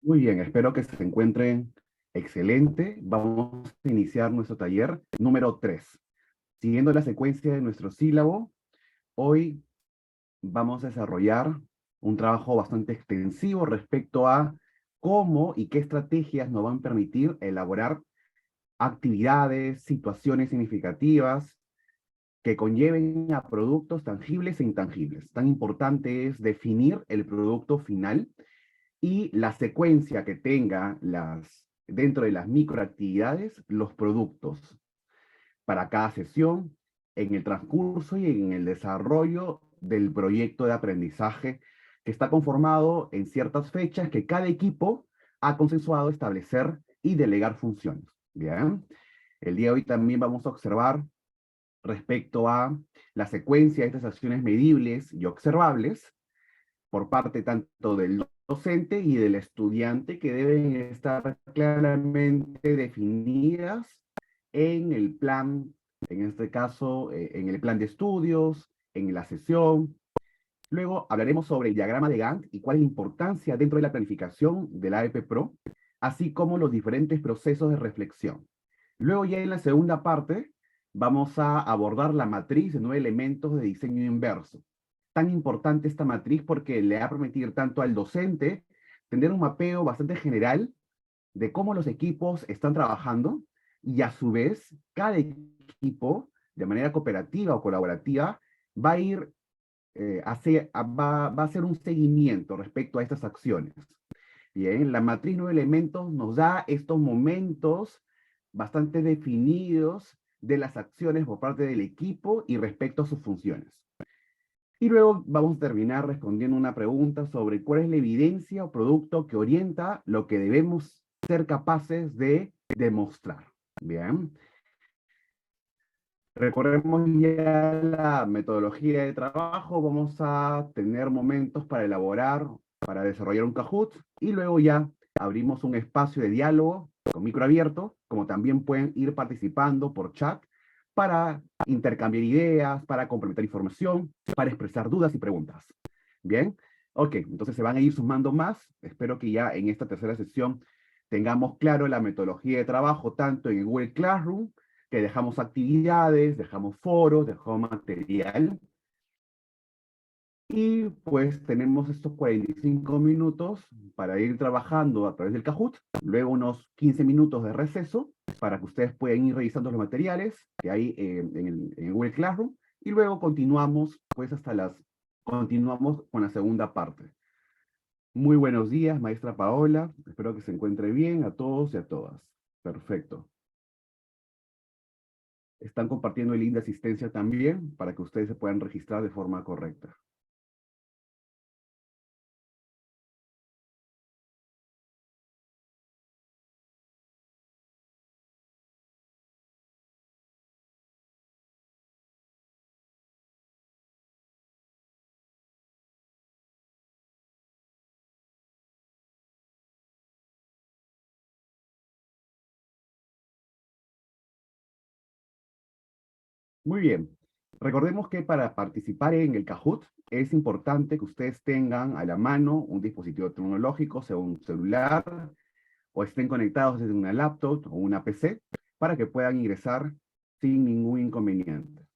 Muy bien, espero que se encuentren excelente. Vamos a iniciar nuestro taller número 3. Siguiendo la secuencia de nuestro sílabo, hoy vamos a desarrollar un trabajo bastante extensivo respecto a cómo y qué estrategias nos van a permitir elaborar actividades, situaciones significativas que conlleven a productos tangibles e intangibles. Tan importante es definir el producto final y la secuencia que tenga dentro de las microactividades, los productos para cada sesión, en el transcurso y en el desarrollo del proyecto de aprendizaje que está conformado en ciertas fechas que cada equipo ha consensuado establecer y delegar funciones. Bien, el día de hoy también vamos a observar respecto a la secuencia de estas acciones medibles y observables por parte tanto del docente y del estudiante, que deben estar claramente definidas en el plan, en este caso, en el plan de estudios, en la sesión. Luego hablaremos sobre el diagrama de Gantt y cuál es la importancia dentro de la planificación de la AEP Pro, así como los diferentes procesos de reflexión. Luego ya en la segunda parte vamos a abordar la matriz de 9 elementos de diseño inverso. Tan importante esta matriz porque le va a permitir tanto al docente tener un mapeo bastante general de cómo los equipos están trabajando y a su vez cada equipo de manera cooperativa o colaborativa va a ir va a hacer un seguimiento respecto a estas acciones. Bien, la matriz 9 elementos nos da estos momentos bastante definidos de las acciones por parte del equipo y respecto a sus funciones. Y luego vamos a terminar respondiendo una pregunta sobre cuál es la evidencia o producto que orienta lo que debemos ser capaces de demostrar. Bien, recorremos ya la metodología de trabajo, vamos a tener momentos para elaborar, para desarrollar un Kahoot, y luego ya abrimos un espacio de diálogo con micro abierto, como también pueden ir participando por chat para intercambiar ideas, para complementar información, para expresar dudas y preguntas. Bien, ok, entonces se van a ir sumando más. Espero que ya en esta tercera sesión tengamos claro la metodología de trabajo, tanto en Google Classroom, que dejamos actividades, dejamos foros, dejamos material, y pues tenemos estos 45 minutos para ir trabajando a través del Kahoot, luego unos 15 minutos de receso para que ustedes puedan ir revisando los materiales que hay en el Google Classroom, y luego continuamos pues continuamos con la segunda parte. Muy buenos días, maestra Paola, espero que se encuentre bien a todos y a todas. Perfecto. Están compartiendo el link de asistencia también para que ustedes se puedan registrar de forma correcta. Muy bien. Recordemos que para participar en el Kahoot es importante que ustedes tengan a la mano un dispositivo tecnológico, sea un celular, o estén conectados desde una laptop o una PC, para que puedan ingresar sin ningún inconveniente.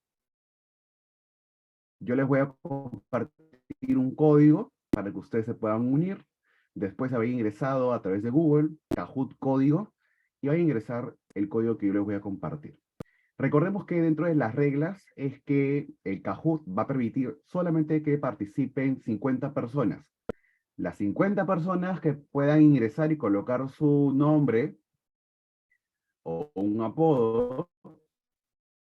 Yo les voy a compartir un código para que ustedes se puedan unir. Después de haber ingresado a través de Google, Kahoot código, y van a ingresar el código que yo les voy a compartir. Recordemos que dentro de las reglas es que el Kahoot va a permitir solamente que participen 50 personas. Las 50 personas que puedan ingresar y colocar su nombre o un apodo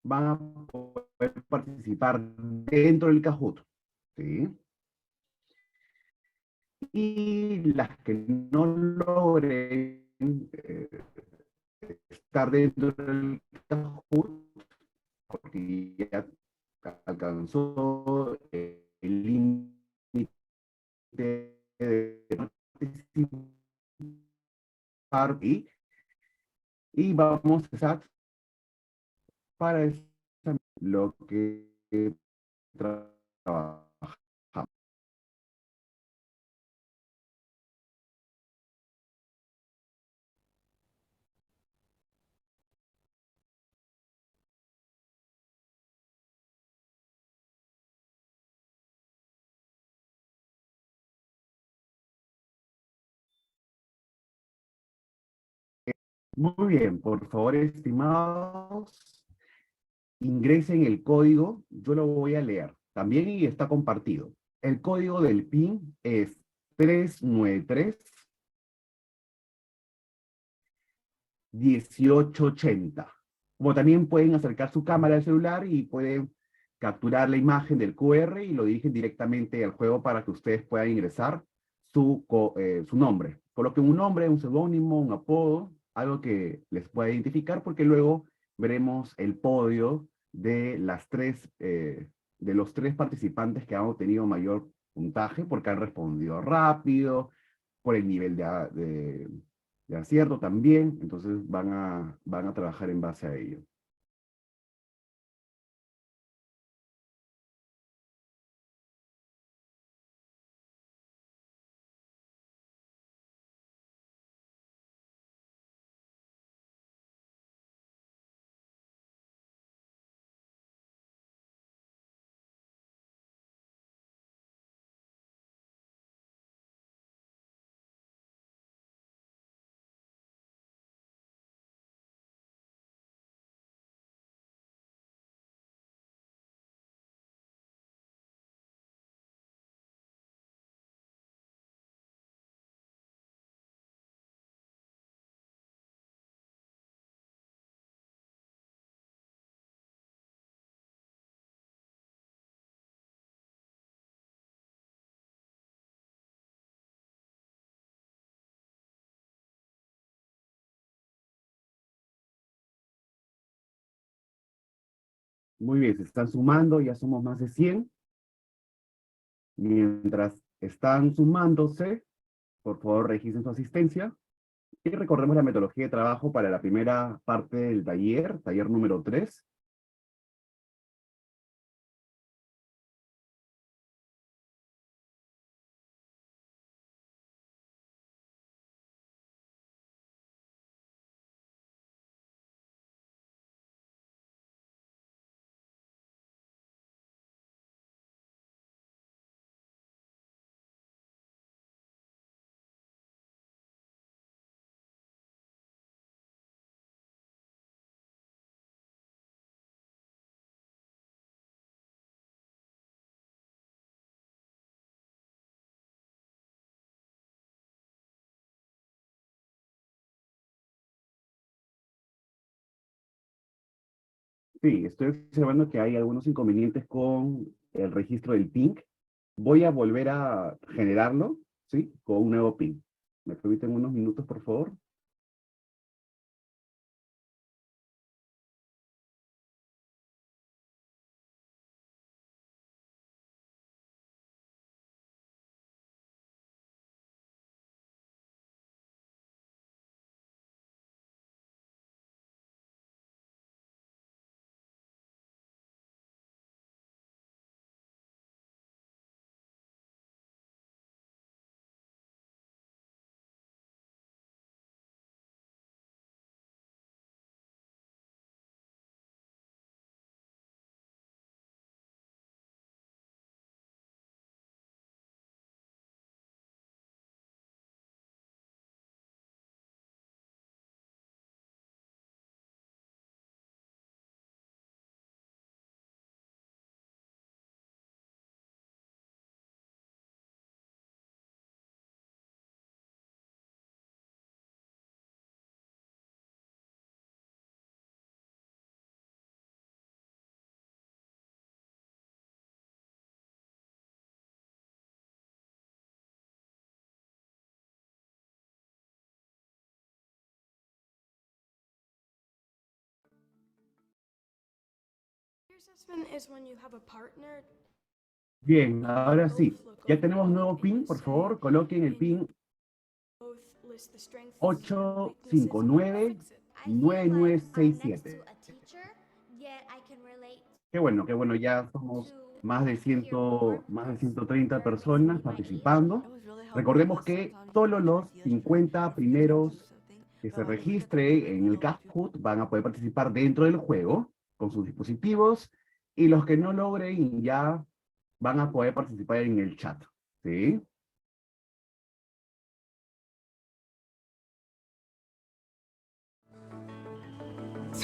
van a poder participar dentro del Kahoot, ¿sí? Y las que no logren estar dentro del Kahoot, porque ya alcanzó el límite de participar, y vamos a empezar para lo que trabajamos. Muy bien, por favor, estimados, ingresen el código, yo lo voy a leer también y está compartido. El código del PIN es 393-1880. Como también pueden acercar su cámara al celular y pueden capturar la imagen del QR y lo dirigen directamente al juego para que ustedes puedan ingresar su nombre. Coloquen un nombre, un seudónimo, un apodo, algo que les pueda identificar, porque luego veremos el podio de de los tres participantes que han obtenido mayor puntaje porque han respondido rápido, por el nivel de acierto también, entonces van a trabajar en base a ello. Muy bien, se están sumando, ya somos más de 100. Mientras están sumándose, por favor registren su asistencia y recordemos la metodología de trabajo para la primera parte del taller, taller número 3. Sí, estoy observando que hay algunos inconvenientes con el registro del PIN. Voy a volver a generarlo, ¿sí? Con un nuevo PIN. ¿Me permiten unos minutos, por favor? Bien, ahora sí. Ya tenemos nuevo PIN, por favor, coloquen el PIN 859-9967. Qué bueno, ya somos más de 130 personas participando. Recordemos que solo los 50 primeros que se registren en el Kahoot van a poder participar dentro del juego con sus dispositivos y los que no logren ya van a poder participar en el chat, ¿sí?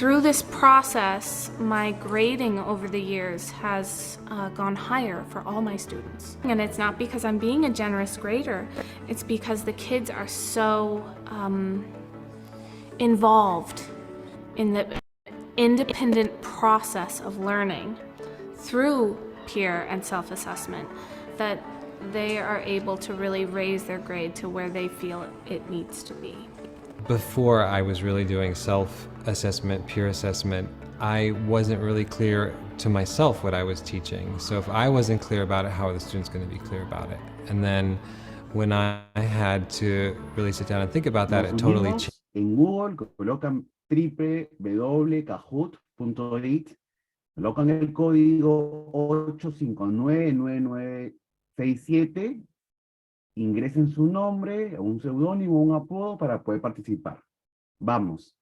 Through this process, my grading over the years has gone higher for all my students. And it's not because I'm being a generous grader, it's because the kids are so involved in the independent process of learning through peer and self-assessment that they are able to really raise their grade to where they feel it needs to be. Before I was really doing self-assessment, peer assessment, I wasn't really clear to myself what I was teaching. So if I wasn't clear about it, how are the students going to be clear about it? And then when I had to really sit down and think about that, it totally changed. En Google colocan www.kahoot.it, colocan el código 8599967, ingresen su nombre, un seudónimo, un apodo para poder participar. Vamos.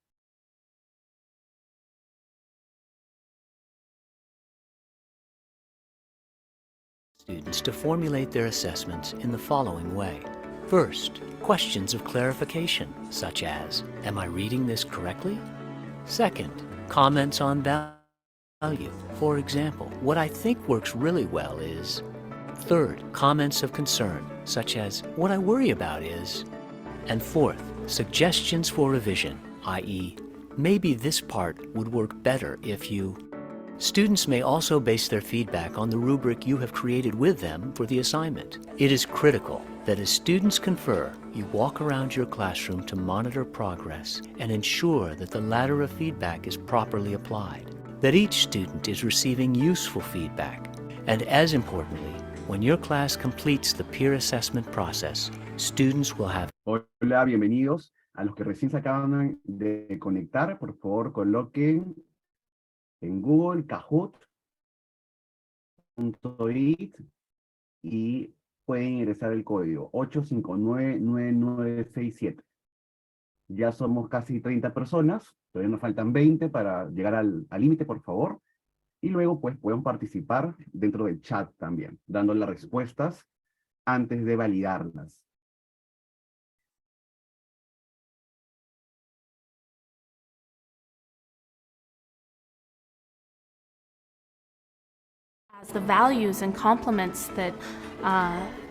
Students to formulate their assessments in the following way. First, questions of clarification, such as, am I reading this correctly? Second, comments on value. For example, what I think works really well is. Third, comments of concern, such as, what I worry about is. And fourth, suggestions for revision, i.e., maybe this part would work better if you. Students may also base their feedback on the rubric you have created with them for the assignment. It is critical that as students confer, you walk around your classroom to monitor progress and ensure that the ladder of feedback is properly applied, that each student is receiving useful feedback, and as importantly, when your class completes the peer assessment process, students will have. Hola, bienvenidos. A los que recién se acaban de conectar, por favor, coloquen en Google Kahoot.it y pueden ingresar el código 8599967. Ya somos casi 30 personas, todavía nos faltan 20 para llegar al límite, por favor. Y luego pues pueden participar dentro del chat también, dando las respuestas antes de validarlas. As the values and compliments that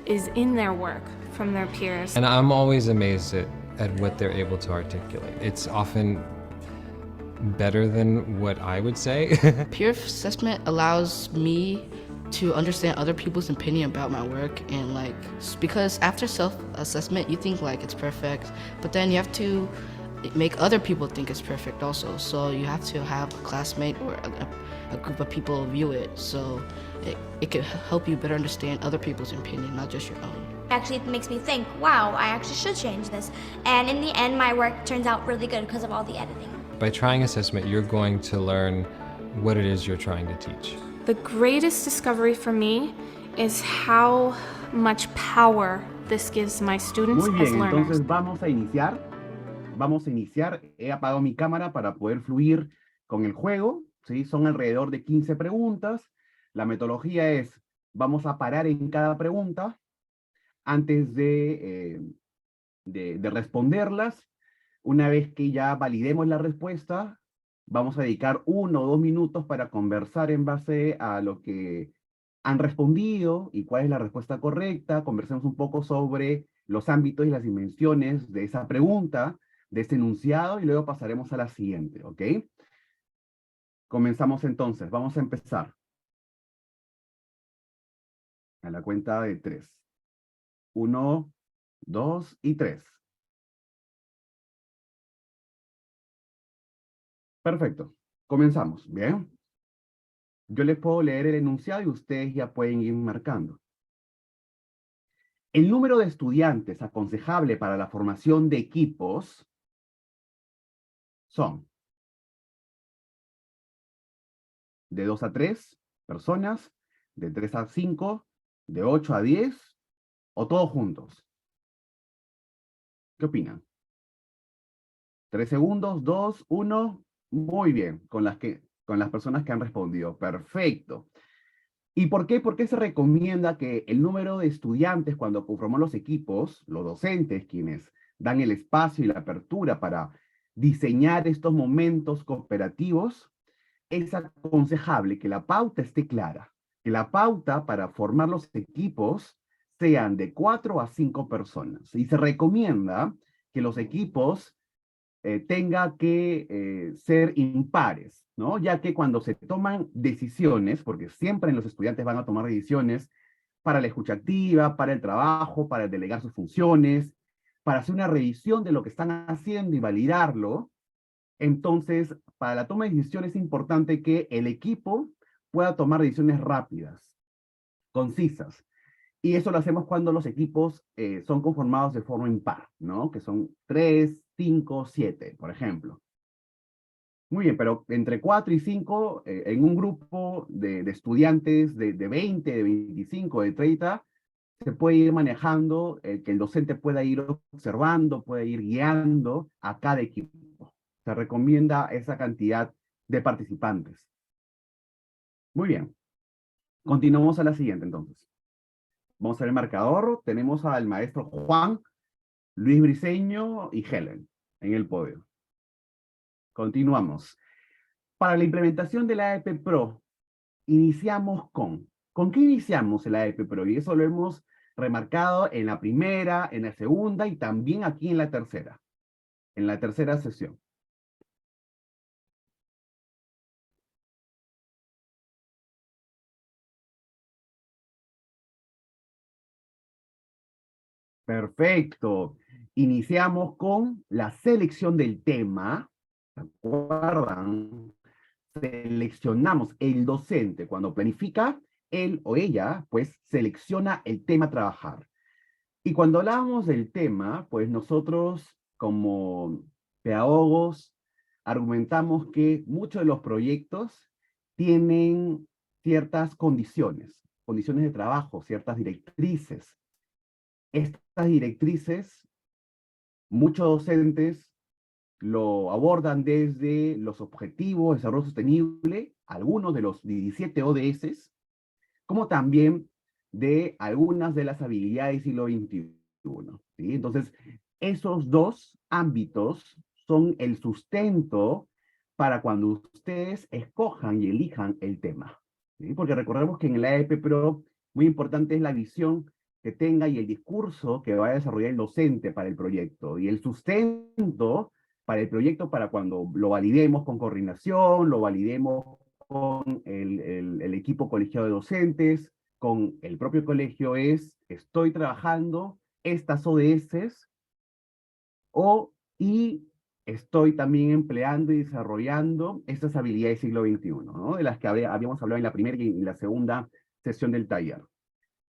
is in their work from their peers. And I'm always amazed at what they're able to articulate. It's often better than what I would say. Peer assessment allows me to understand other people's opinion about my work, and like, because after self-assessment you think like it's perfect, but then you have to make other people think it's perfect also. So you have to have a classmate or a group of people view it, so it can help you better understand other people's opinion, not just your own. Actually, it makes me think, wow, I actually should change this. And in the end, my work turns out really good because of all the editing. By trying assessment, you're going to learn what it is you're trying to teach. The greatest discovery for me is how much power this gives my students Muy as bien, learners. entonces vamos a iniciar. Vamos a iniciar. He apagado mi cámara para poder fluir con el juego. ¿Sí? Son alrededor de 15 preguntas. La metodología es, vamos a parar en cada pregunta antes de responderlas. Una vez que ya validemos la respuesta, vamos a dedicar 1 o 2 minutos para conversar en base a lo que han respondido y cuál es la respuesta correcta. Conversemos un poco sobre los ámbitos y las dimensiones de esa pregunta, de ese enunciado, y luego pasaremos a la siguiente, ¿ok? Comenzamos entonces, vamos a empezar. A la cuenta de 3. 1, 2 y 3. Perfecto, comenzamos, ¿bien? Yo les puedo leer el enunciado y ustedes ya pueden ir marcando. El número de estudiantes aconsejable para la formación de equipos son de 2 a 3 personas, de 3 a 5, de 8 a 10, o todos juntos. ¿Qué opinan? 3 segundos, 2, 1, muy bien, con las personas que han respondido. Perfecto. ¿Y por qué? ¿Por qué se recomienda que el número de estudiantes cuando conformamos los equipos, los docentes, quienes dan el espacio y la apertura para diseñar estos momentos cooperativos, es aconsejable que la pauta esté clara, que la pauta para formar los equipos sean de 4 a 5 personas. Y se recomienda que los equipos tenga que ser impares, ¿no? Ya que cuando se toman decisiones, porque siempre los estudiantes van a tomar decisiones para la escucha activa, para el trabajo, para delegar sus funciones, para hacer una revisión de lo que están haciendo y validarlo, entonces, para la toma de decisiones es importante que el equipo pueda tomar decisiones rápidas, concisas. Y eso lo hacemos cuando los equipos son conformados de forma impar, ¿no? Que son 3, 5, 7, por ejemplo. Muy bien, pero entre 4 y 5, en un grupo de estudiantes de 20, de 25, de 30, se puede ir manejando, que el docente pueda ir observando, puede ir guiando a cada equipo. Se recomienda esa cantidad de participantes. Muy bien. Continuamos a la siguiente, entonces. Vamos a ver el marcador. Tenemos al maestro Juan, Luis Briceño y Helen en el podio. Continuamos. Para la implementación de la AEP Pro, iniciamos ¿con qué iniciamos el AEP Pro? Y eso lo hemos remarcado en la primera, en la segunda y también aquí en la tercera sesión. Perfecto. Iniciamos con la selección del tema. ¿Se acuerdan? Seleccionamos el docente cuando planifica, él o ella, pues selecciona el tema a trabajar. Y cuando hablamos del tema, pues nosotros como pedagogos argumentamos que muchos de los proyectos tienen ciertas condiciones de trabajo, ciertas directrices. Estas directrices, muchos docentes lo abordan desde los objetivos de desarrollo sostenible, algunos de los 17 ODS, como también de algunas de las habilidades siglo XXI. ¿Sí? Entonces, esos dos ámbitos son el sustento para cuando ustedes escojan y elijan el tema. ¿Sí? Porque recordemos que en el AEP Pro, muy importante es la visión que tenga y el discurso que va a desarrollar el docente para el proyecto, y el sustento para el proyecto para cuando lo validemos con coordinación, lo validemos con el equipo colegiado de docentes, con el propio colegio, estoy trabajando estas ODS y estoy también empleando y desarrollando estas habilidades del siglo XXI, ¿no? De las que habíamos hablado en la primera y en la segunda sesión del taller.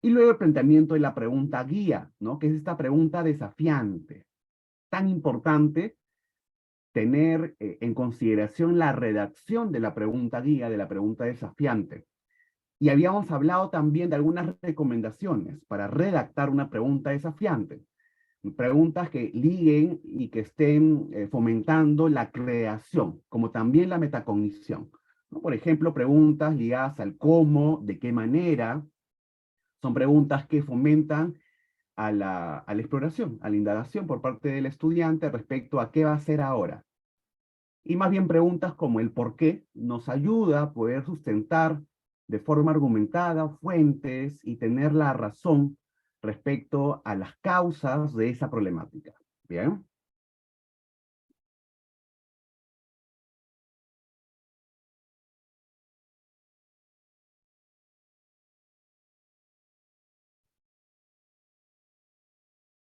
Y luego el planteamiento de la pregunta guía, ¿no? Que es esta pregunta desafiante, tan importante tener en consideración la redacción de la pregunta guía, de la pregunta desafiante. Y habíamos hablado también de algunas recomendaciones para redactar una pregunta desafiante. Preguntas que liguen y que estén fomentando la creación, como también la metacognición, ¿no? Por ejemplo, preguntas ligadas al cómo, de qué manera. Son preguntas que fomentan a la exploración, a la indagación por parte del estudiante respecto a qué va a hacer ahora. Y más bien preguntas como el por qué nos ayuda a poder sustentar de forma argumentada fuentes y tener la razón respecto a las causas de esa problemática. ¿Bien?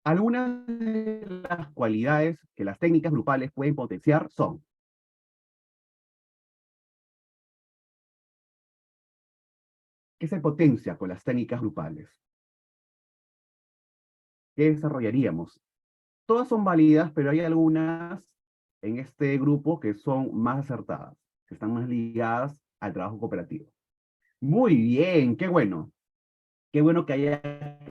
Algunas de las cualidades que las técnicas grupales pueden potenciar son: ¿qué se potencia con las técnicas grupales? ¿Qué desarrollaríamos? Todas son válidas, pero hay algunas en este grupo que son más acertadas, que están más ligadas al trabajo cooperativo. Muy bien, qué bueno. Qué bueno que haya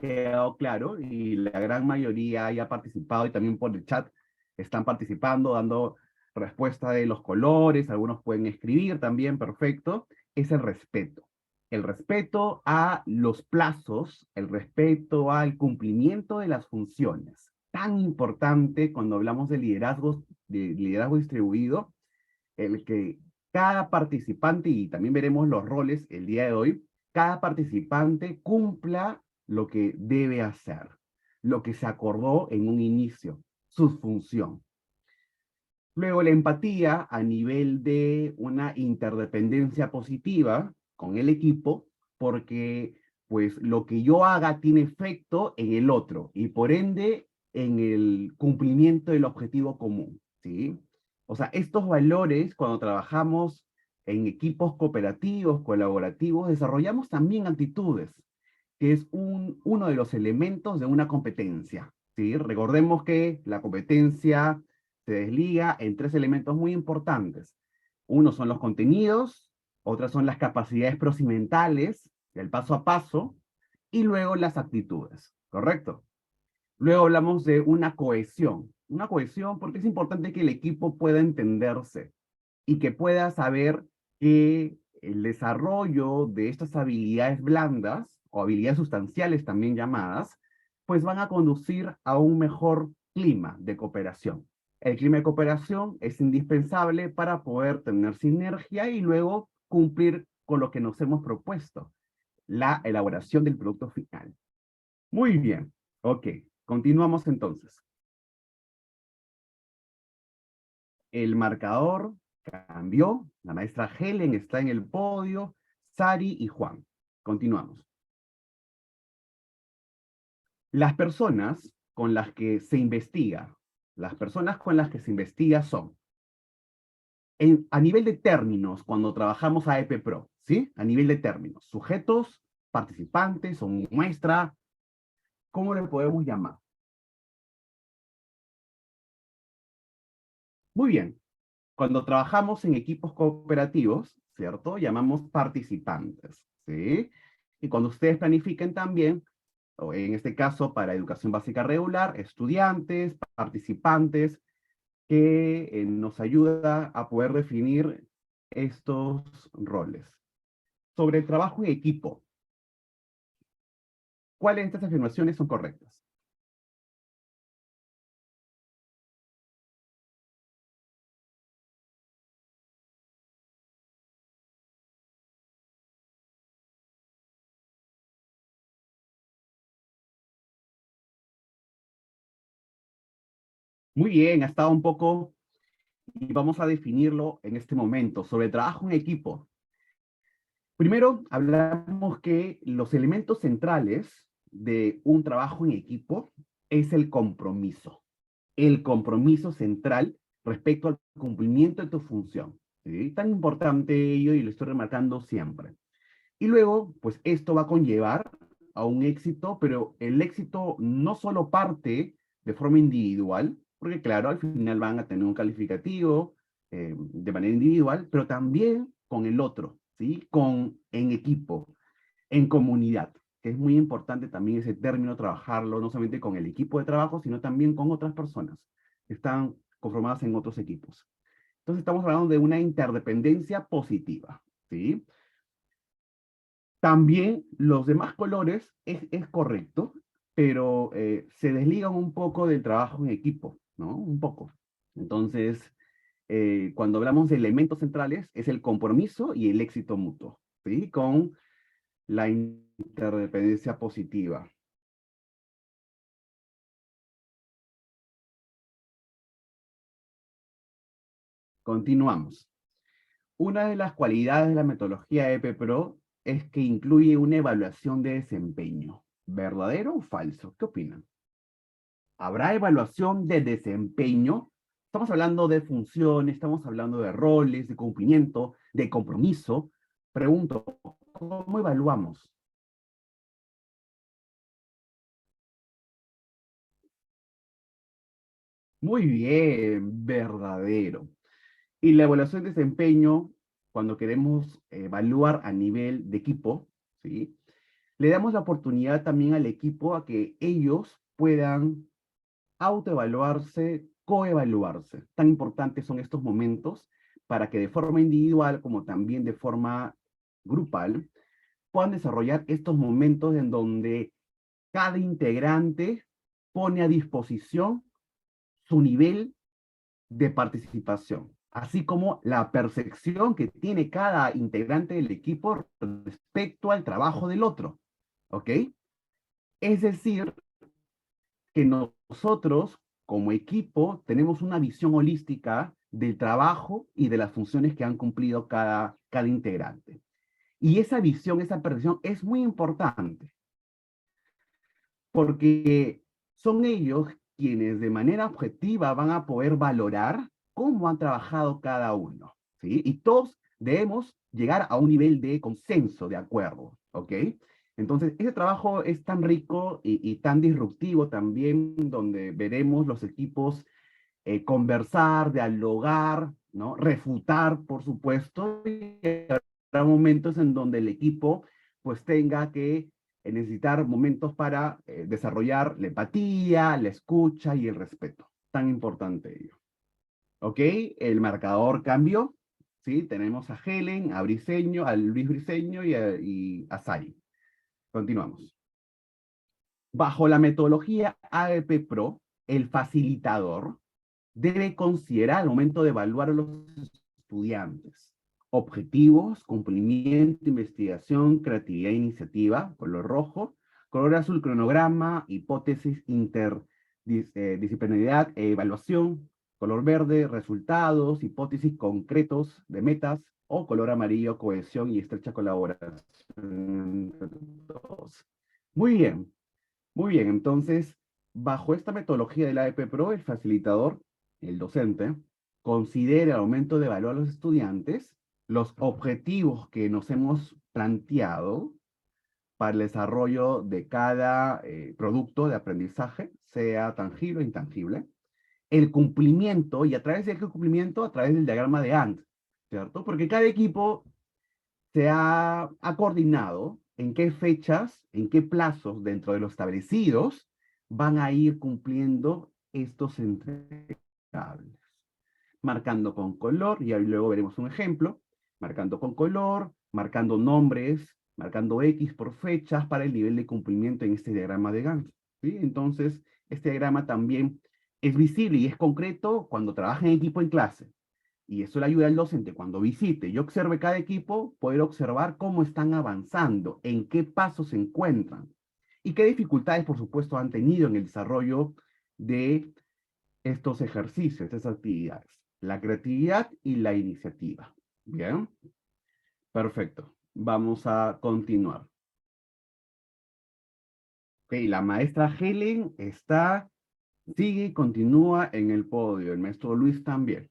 quedado claro y la gran mayoría haya participado, y también por el chat están participando, dando respuesta de los colores, algunos pueden escribir también, perfecto. Es el respeto. El respeto a los plazos, el respeto al cumplimiento de las funciones. Tan importante cuando hablamos de liderazgos de liderazgo distribuido, el que cada participante, y también veremos los roles el día de hoy, cada participante cumpla lo que debe hacer, lo que se acordó en un inicio, su función. Luego la empatía a nivel de una interdependencia positiva con el equipo, porque pues lo que yo haga tiene efecto en el otro y por ende en el cumplimiento del objetivo común, ¿sí? O sea, estos valores cuando trabajamos en equipos cooperativos, colaborativos, desarrollamos también actitudes, que es uno de los elementos de una competencia, ¿sí? Recordemos que la competencia se desliga en tres elementos muy importantes. Uno son los contenidos, otras son las capacidades procedimentales, el paso a paso, y luego las actitudes, ¿correcto? Luego hablamos de una cohesión porque es importante que el equipo pueda entenderse y que pueda saber que el desarrollo de estas habilidades blandas, o habilidades sustanciales también llamadas, pues van a conducir a un mejor clima de cooperación. El clima de cooperación es indispensable para poder tener sinergia y luego cumplir con lo que nos hemos propuesto, la elaboración del producto final. Muy bien, ok, continuamos entonces. El marcador cambió, la maestra Helen está en el podio, Sari y Juan. Continuamos. Las personas con las que se investiga, son, a nivel de términos, cuando trabajamos a EPPRO, ¿sí? A nivel de términos, sujetos, participantes o muestra, ¿cómo le podemos llamar? Muy bien, cuando trabajamos en equipos cooperativos, ¿cierto? Llamamos participantes, ¿sí? Y cuando ustedes planifiquen también, o en este caso para educación básica regular, estudiantes, participantes, que nos ayuda a poder definir estos roles. Sobre el trabajo en equipo, ¿cuáles de estas afirmaciones son correctas? Muy bien, ha estado un poco, y vamos a definirlo en este momento, sobre el trabajo en equipo. Primero, hablamos que los elementos centrales de un trabajo en equipo es el compromiso. El compromiso central respecto al cumplimiento de tu función. ¿Sí? Tan importante ello y lo estoy remarcando siempre. Y luego, pues esto va a conllevar a un éxito, pero el éxito no solo parte de forma individual, porque claro, al final van a tener un calificativo de manera individual, pero también con el otro, ¿sí? En equipo, en comunidad, que es muy importante también ese término, trabajarlo no solamente con el equipo de trabajo, sino también con otras personas que están conformadas en otros equipos. Entonces estamos hablando de una interdependencia positiva, ¿sí? También los demás colores es correcto, pero se desligan un poco del trabajo en equipo, ¿no? Un poco. Entonces, cuando hablamos de elementos centrales, es el compromiso y el éxito mutuo, ¿sí? Con la interdependencia positiva. Continuamos. Una de las cualidades de la metodología EPPRO es que incluye una evaluación de desempeño. ¿Verdadero o falso? ¿Qué opinan? ¿Habrá evaluación de desempeño? Estamos hablando de funciones, estamos hablando de roles, de cumplimiento, de compromiso. Pregunto, ¿cómo evaluamos? Muy bien, verdadero. Y la evaluación de desempeño, cuando queremos evaluar a nivel de equipo, ¿sí? Le damos la oportunidad también al equipo a que ellos puedan autoevaluarse, coevaluarse. Tan importantes son estos momentos para que de forma individual como también de forma grupal puedan desarrollar estos momentos en donde cada integrante pone a disposición su nivel de participación, así como la percepción que tiene cada integrante del equipo respecto al trabajo del otro, ¿ok? Es decir, que nosotros, como equipo, tenemos una visión holística del trabajo y de las funciones que han cumplido cada integrante. Y esa visión, esa percepción es muy importante, porque son ellos quienes de manera objetiva van a poder valorar cómo han trabajado cada uno, ¿sí? Y todos debemos llegar a un nivel de consenso, de acuerdo, ¿ok? Entonces, ese trabajo es tan rico y tan disruptivo también, donde veremos los equipos conversar, dialogar, ¿no? Refutar, por supuesto, y habrá momentos en donde el equipo pues tenga que necesitar momentos para desarrollar la empatía, la escucha y el respeto. Tan importante ello. ¿Ok? El marcador cambió. ¿Sí? Tenemos a Helen, a Briceño, a Luis Briceño y a Sari. Continuamos. Bajo la metodología AEP Pro, el facilitador debe considerar al momento de evaluar a los estudiantes objetivos, cumplimiento, investigación, creatividad e iniciativa, color rojo, color azul, cronograma, hipótesis, interdisciplinaridad e evaluación, color verde, resultados, hipótesis concretos de metas, o color amarillo, cohesión y estrecha colaboración entre todos. Muy bien, muy bien. Entonces, bajo esta metodología del AEP Pro, el facilitador, el docente, considera al momento de evaluar a los estudiantes los objetivos que nos hemos planteado para el desarrollo de cada producto de aprendizaje, sea tangible o intangible, el cumplimiento, y a través del cumplimiento, a través del diagrama de Gantt, ¿cierto? Porque cada equipo ha coordinado en qué fechas, en qué plazos dentro de los establecidos van a ir cumpliendo estos entregables. Marcando con color, y ahí luego veremos un ejemplo, marcando con color, marcando nombres, marcando X por fechas para el nivel de cumplimiento en este diagrama de Gantt, ¿sí? Entonces, este diagrama también es visible y es concreto cuando trabaja en equipo en clase. Y eso le ayuda al docente cuando visite y observe cada equipo, poder observar cómo están avanzando, en qué pasos se encuentran y qué dificultades, por supuesto, han tenido en el desarrollo de estos ejercicios, estas actividades. La creatividad y la iniciativa. Bien, perfecto. Vamos a continuar. Ok, la maestra Helen sigue y continúa en el podio. El maestro Luis también.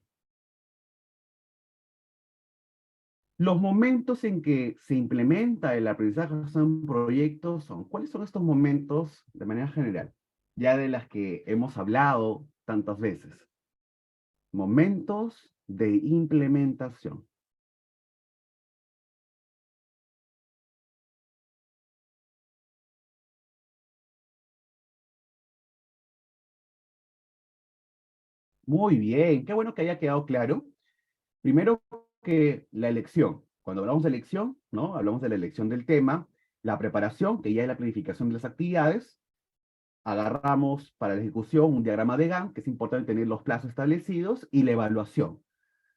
Los momentos en que se implementa el aprendizaje en proyectos son, ¿cuáles son estos momentos de manera general? Ya de las que hemos hablado tantas veces. Momentos de implementación. Muy bien, qué bueno que haya quedado claro. Primero que la elección. Cuando hablamos de elección, ¿no? Hablamos de la elección del tema, la preparación, que ya es la planificación de las actividades. Agarramos para la ejecución un diagrama de Gantt, que es importante tener los plazos establecidos, y la evaluación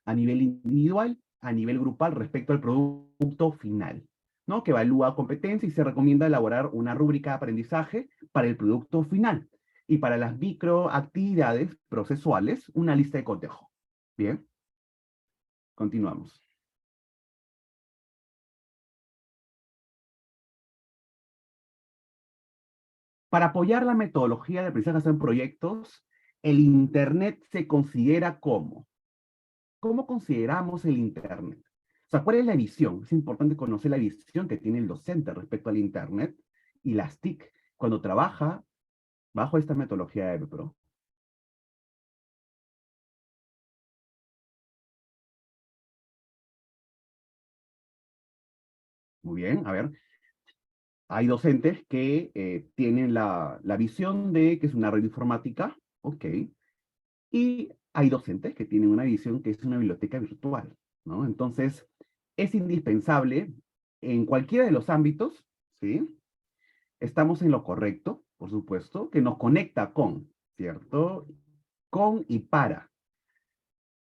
a nivel individual, a nivel grupal respecto al producto final, ¿no? Que evalúa competencia y se recomienda elaborar una rúbrica de aprendizaje para el producto final. Y para las microactividades procesuales, una lista de cotejo. Bien, continuamos. Para apoyar la metodología de aprendizaje en proyectos, el Internet se considera como. ¿Cómo consideramos el Internet? O sea, ¿cuál es la visión? Es importante conocer la visión que tiene el docente respecto al Internet y las TIC cuando trabaja bajo esta metodología de EBPRO. Muy bien, a ver. Hay docentes que tienen la visión de que es una red informática, ok, y hay docentes que tienen una visión que es una biblioteca virtual, ¿no? Entonces, es indispensable en cualquiera de los ámbitos, ¿sí? Estamos en lo correcto, por supuesto, que nos conecta con, ¿cierto? Con y para.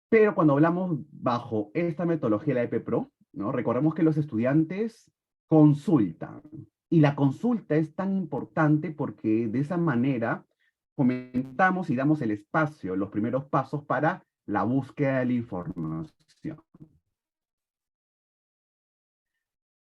Pero cuando hablamos bajo esta metodología de la EPPRO, ¿no? Recordemos que los estudiantes consultan. Y la consulta es tan importante porque de esa manera comentamos y damos el espacio, los primeros pasos para la búsqueda de la información.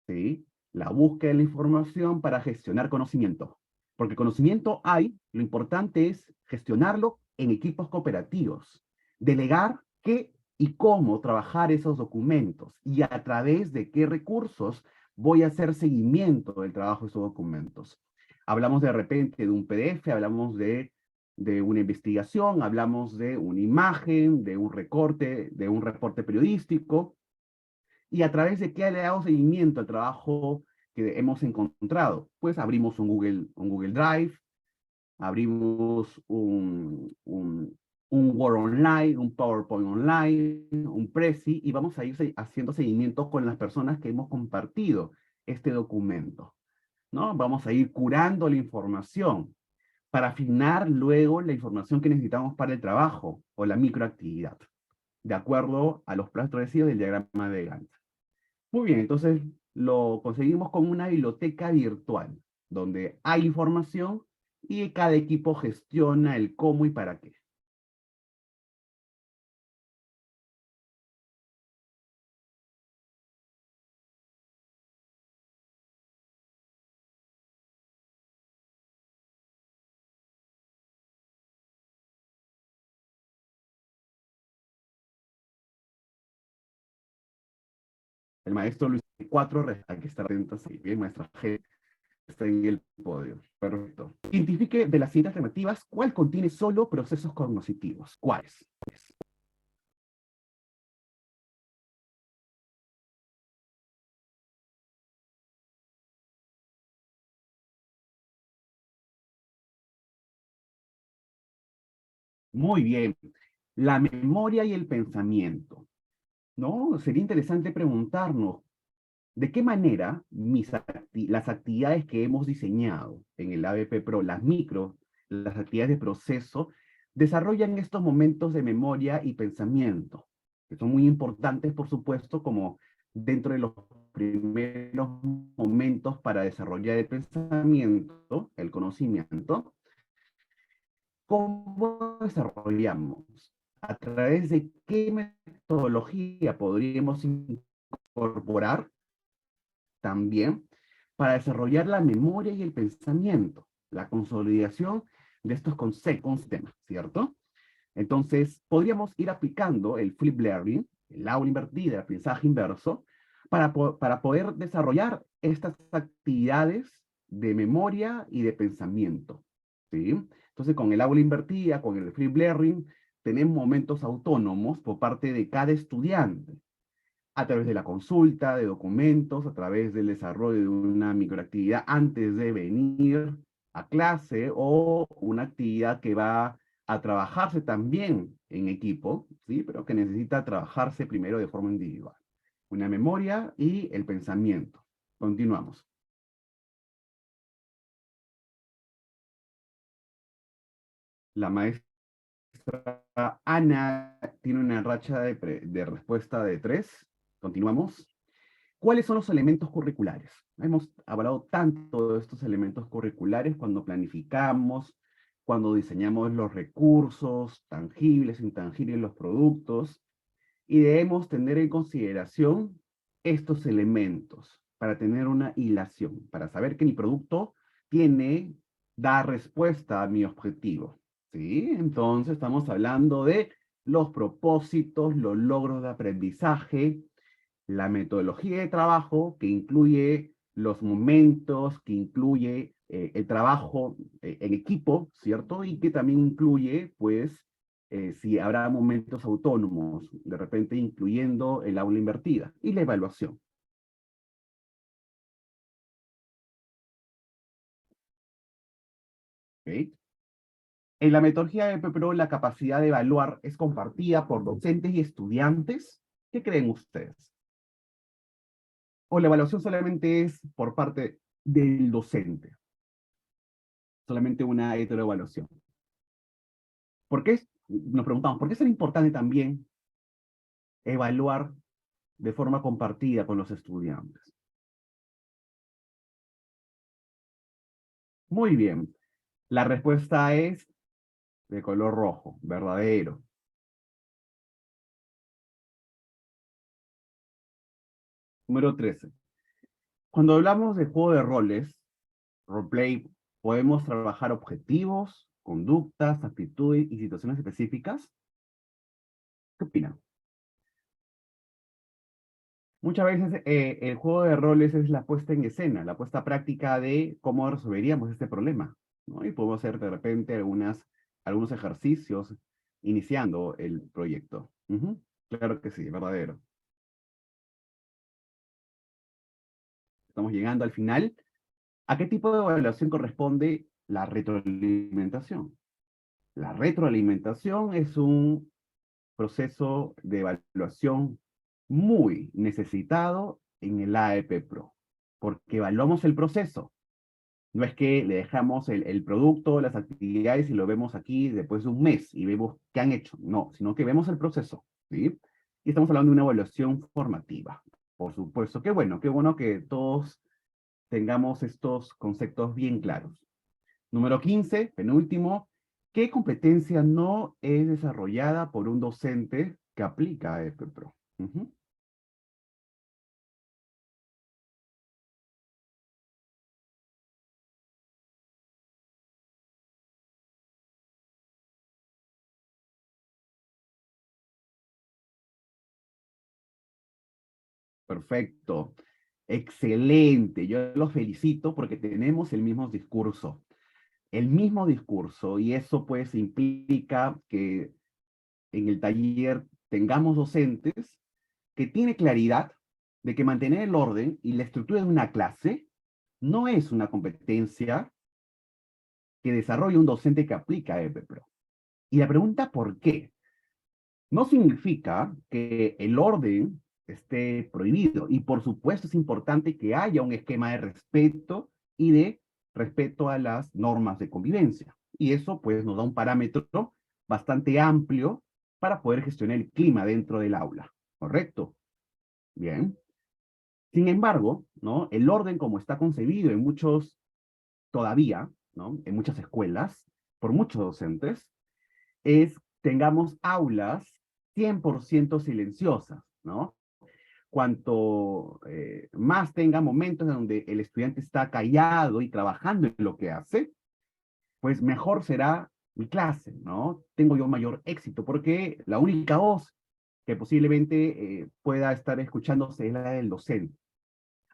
¿Sí? La búsqueda de la información para gestionar conocimiento. Porque conocimiento hay, lo importante es gestionarlo en equipos cooperativos. Delegar qué y cómo trabajar esos documentos y a través de qué recursos voy a hacer seguimiento del trabajo de esos documentos. Hablamos de repente de un PDF, hablamos de una investigación, hablamos de una imagen, de un recorte, de un reporte periodístico, y a través de qué le damos seguimiento al trabajo que hemos encontrado. Pues abrimos un Google Drive, abrimos un Word Online, un PowerPoint Online, un Prezi, y vamos a ir haciendo seguimiento con las personas que hemos compartido este documento, ¿no? Vamos a ir curando la información para afinar luego la información que necesitamos para el trabajo o la microactividad, de acuerdo a los plazos establecidos del diagrama de Gantt. Muy bien, entonces lo conseguimos con una biblioteca virtual, donde hay información y cada equipo gestiona el cómo y para qué. El maestro Luis 4, hay que estar atentos, sí, bien, maestra G está en el podio. Perfecto. Identifique de las siguientes alternativas cuál contiene solo procesos cognitivos. ¿Cuáles? Muy bien. La memoria y el pensamiento, ¿no? Sería interesante preguntarnos, ¿de qué manera las actividades que hemos diseñado en el ABP Pro, las actividades de proceso, desarrollan estos momentos de memoria y pensamiento? Que son muy importantes, por supuesto, como dentro de los primeros momentos para desarrollar el pensamiento, el conocimiento. ¿Cómo desarrollamos? ¿A través de qué metodología podríamos incorporar también para desarrollar la memoria y el pensamiento, la consolidación de estos conceptos, temas, ¿cierto? Entonces, podríamos ir aplicando el flip learning, el aula invertida, el aprendizaje inverso, para poder desarrollar estas actividades de memoria y de pensamiento, ¿sí? Entonces, con el aula invertida, con el flip learning, tenemos momentos autónomos por parte de cada estudiante, a través de la consulta de documentos, a través del desarrollo de una microactividad antes de venir a clase, o una actividad que va a trabajarse también en equipo, ¿sí? Pero que necesita trabajarse primero de forma individual. Una memoria y el pensamiento. Continuamos. La maestra Ana tiene una racha de respuesta de 3. Continuamos. ¿Cuáles son los elementos curriculares? Hemos hablado tanto de estos elementos curriculares cuando planificamos, cuando diseñamos los recursos, tangibles, intangibles, los productos, y debemos tener en consideración estos elementos para tener una hilación, para saber que mi producto da respuesta a mi objetivo, ¿sí? Entonces estamos hablando de los propósitos, los logros de aprendizaje, la metodología de trabajo, que incluye los momentos, que incluye el trabajo en equipo, ¿cierto? Y que también incluye, pues, si habrá momentos autónomos, de repente incluyendo el aula invertida, y la evaluación. ¿Ok? En la metodología de PPRO, la capacidad de evaluar es compartida por docentes y estudiantes. ¿Qué creen ustedes? ¿O la evaluación solamente es por parte del docente? Solamente una heteroevaluación. ¿Por qué nos preguntamos, ¿por qué es tan importante también evaluar de forma compartida con los estudiantes? Muy bien. La respuesta es de color rojo, verdadero. Número 13. Cuando hablamos de juego de roles, roleplay, podemos trabajar objetivos, conductas, actitudes y situaciones específicas. ¿Qué opinan? Muchas veces el juego de roles es la puesta en escena, la puesta a práctica de cómo resolveríamos este problema, ¿no? Y podemos hacer de repente algunos ejercicios iniciando el proyecto. Ujú. Claro que sí, verdadero. Estamos llegando al final. ¿A qué tipo de evaluación corresponde la retroalimentación? La retroalimentación es un proceso de evaluación muy necesitado en el AEP Pro, porque evaluamos el proceso. No es que le dejamos el producto, las actividades y lo vemos aquí después de un mes y vemos qué han hecho. No, sino que vemos el proceso, ¿sí? Y estamos hablando de una evaluación formativa. Por supuesto, qué bueno que todos tengamos estos conceptos bien claros. Número 15, penúltimo, ¿qué competencia no es desarrollada por un docente que aplica a FPRO? Ujú. Perfecto. Excelente. Yo los felicito porque tenemos el mismo discurso. El mismo discurso, y eso pues implica que en el taller tengamos docentes que tienen claridad de que mantener el orden y la estructura de una clase no es una competencia que desarrolla un docente que aplica FPRO. Y la pregunta ¿por qué? No significa que el orden esté prohibido. Y por supuesto es importante que haya un esquema de respeto y de respeto a las normas de convivencia. Y eso pues nos da un parámetro bastante amplio para poder gestionar el clima dentro del aula. ¿Correcto? Bien. Sin embargo, ¿no? El orden como está concebido en muchos, todavía, ¿no? En muchas escuelas, por muchos docentes, es tengamos aulas 100% silenciosas, ¿no? Cuanto más tenga momentos en donde el estudiante está callado y trabajando en lo que hace, pues mejor será mi clase, ¿no? Tengo yo mayor éxito, porque la única voz que posiblemente pueda estar escuchándose es la del docente.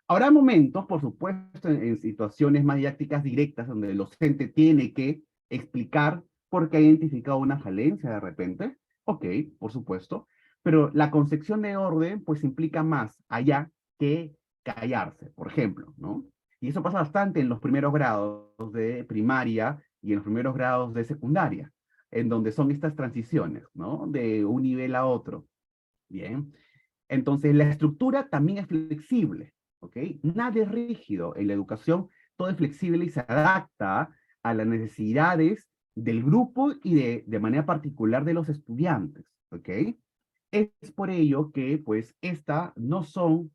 Habrá momentos, por supuesto, en situaciones más didácticas directas, donde el docente tiene que explicar por qué ha identificado una falencia de repente. Ok, por supuesto. Pero la concepción de orden, pues, implica más allá que callarse, por ejemplo, ¿no? Y eso pasa bastante en los primeros grados de primaria y en los primeros grados de secundaria, en donde son estas transiciones, ¿no? De un nivel a otro. Bien. Entonces, la estructura también es flexible, ¿ok? Nada es rígido en la educación, todo es flexible y se adapta a las necesidades del grupo y de manera particular de los estudiantes, ¿ok? Es por ello que, pues, no son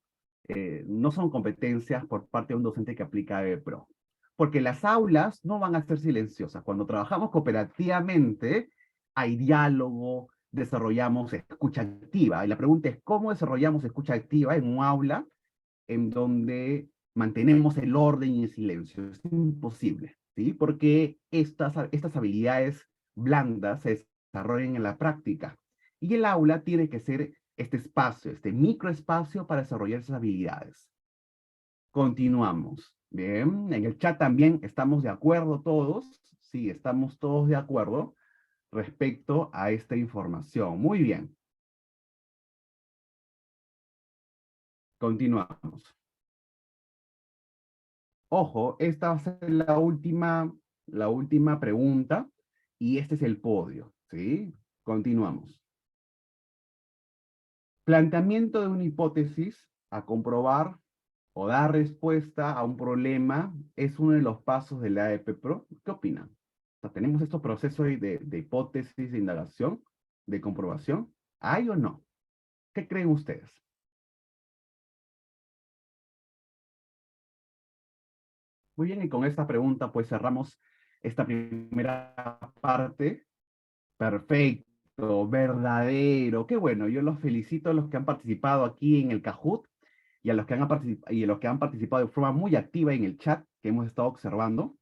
competencias por parte de un docente que aplica EPRO, porque las aulas no van a ser silenciosas. Cuando trabajamos cooperativamente, hay diálogo, desarrollamos escucha activa. Y la pregunta es, ¿cómo desarrollamos escucha activa en un aula en donde mantenemos el orden y el silencio? Es imposible, ¿sí? Porque estas habilidades blandas se desarrollan en la práctica. Y el aula tiene que ser este espacio, este microespacio para desarrollar esas habilidades. Continuamos. Bien, en el chat también estamos de acuerdo todos. Sí, estamos todos de acuerdo respecto a esta información. Muy bien. Continuamos. Ojo, esta va a ser la última pregunta y este es el podio, ¿sí? Continuamos. Planteamiento de una hipótesis a comprobar o dar respuesta a un problema es uno de los pasos de la AEP Pro. ¿Qué opinan? O sea, ¿tenemos estos procesos de hipótesis, de indagación, de comprobación? ¿Hay o no? ¿Qué creen ustedes? Muy bien, y con esta pregunta pues cerramos esta primera parte. Perfecto, verdadero. Qué bueno, yo los felicito a los que han participado aquí en el Kahoot y a los que y a los que han participado de forma muy activa en el chat que hemos estado observando.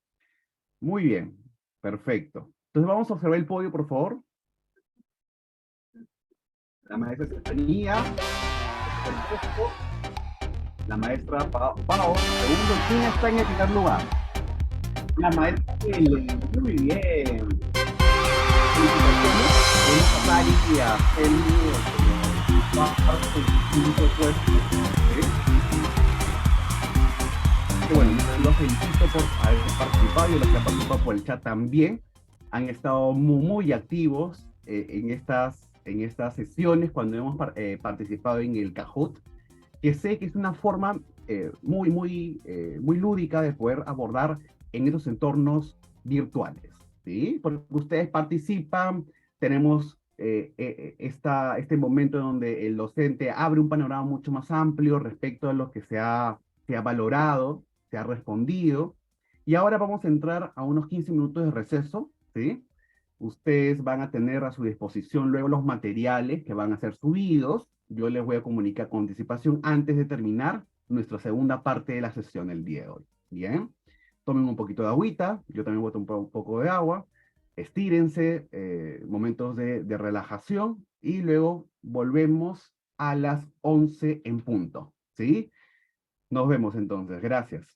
Muy bien, perfecto. Entonces vamos a observar el podio, por favor. La maestra Estefanía, perfecto. La maestra Pao, segundo. ¿Quién está en el primer lugar? La maestra Helen. Muy bien. Felicitaciones. Tenemos a María, que bueno, yo los felicito por haber participado y los que han participado por el chat también. Han estado muy activos en estas sesiones cuando hemos participado en el Kahoot, que sé que es una forma muy lúdica de poder abordar en esos entornos virtuales, ¿sí? Porque ustedes participan, tenemos este momento donde el docente abre un panorama mucho más amplio respecto a lo que se ha valorado, se ha respondido, y ahora vamos a entrar a unos 15 minutos de receso, ¿sí? Ustedes van a tener a su disposición luego los materiales que van a ser subidos. Yo les voy a comunicar con anticipación antes de terminar nuestra segunda parte de la sesión el día de hoy. Bien, tomen un poquito de agüita, yo también voy a tomar un poco de agua, estírense, momentos de relajación y luego volvemos a las 11 en punto. ¿Sí? Nos vemos entonces. Gracias.